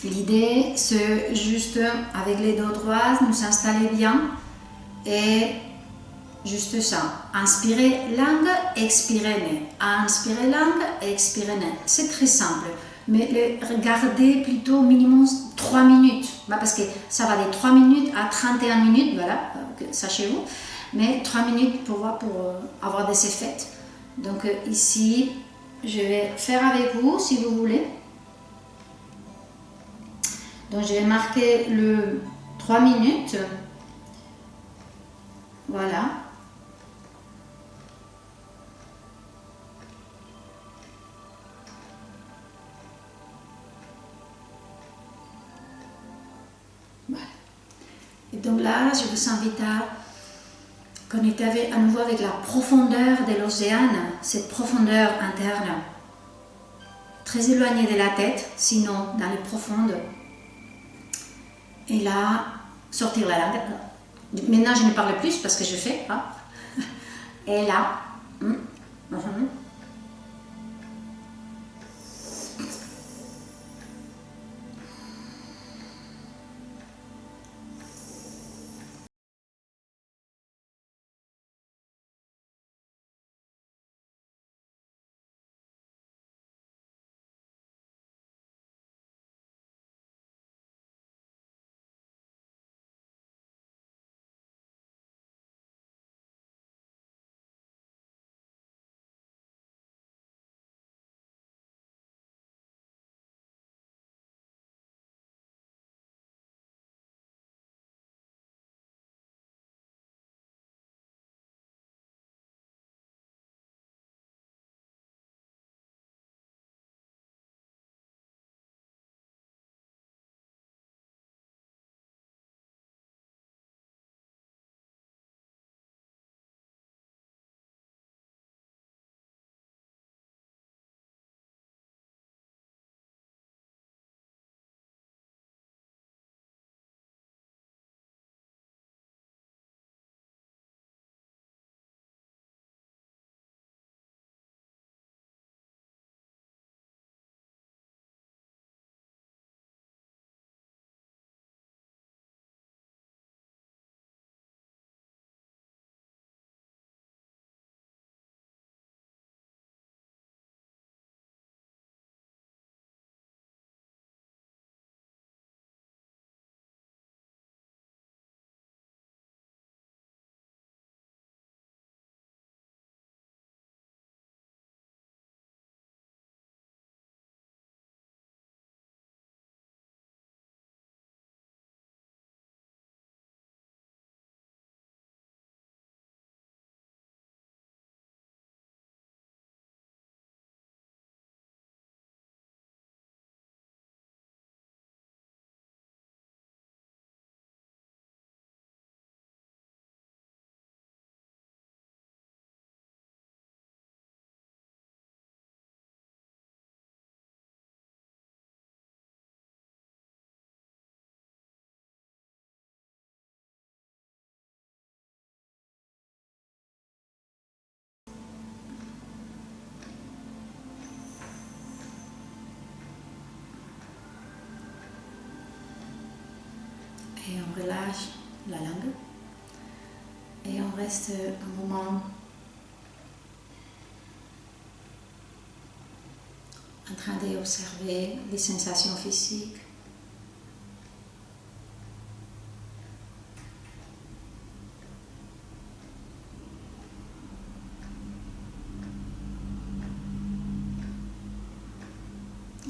l'idée, c'est juste, avec les dos droits, nous installer bien et juste ça. Inspirer langue, expirer nez. Inspirer langue, expirer nez. C'est très simple. Mais regardez plutôt minimum 3 minutes. Parce que ça va de 3 minutes à 31 minutes, voilà, sachez-vous. Mais 3 minutes pour avoir des effets. Donc ici, je vais faire avec vous si vous voulez. Donc je vais marquer le 3 minutes. Voilà. Voilà. Et donc là, je vous invite à connecter à nouveau avec la profondeur de l'océan, cette profondeur interne, très éloignée de la tête, sinon dans les profondes. Et là, sortir la langue. Maintenant, je ne parle plus parce que je fais. Hein. Et là, relâche la langue et on reste un moment en train d'observer les sensations physiques.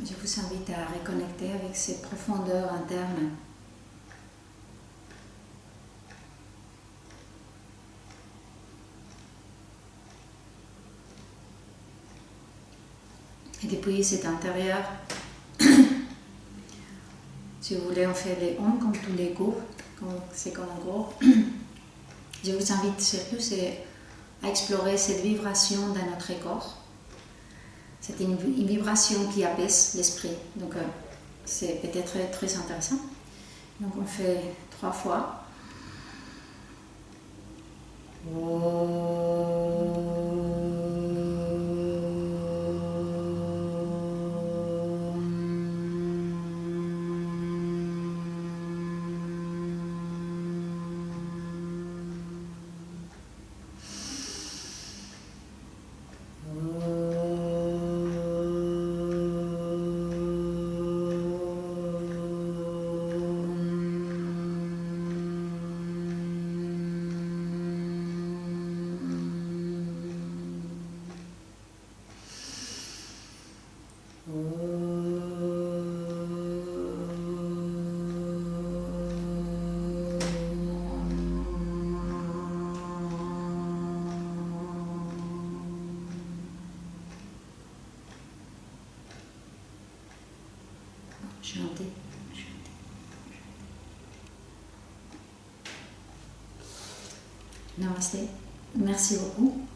Je vous invite à reconnecter avec ces profondeurs internes. Et depuis cet intérieur, si vous voulez, on fait les ondes comme tous les cours, c'est comme un cours. Je vous invite surtout à explorer cette vibration dans notre corps. C'est une vibration qui apaise l'esprit, donc c'est peut-être très intéressant. Donc on fait 3 fois. Chantez. Namaste. Merci beaucoup.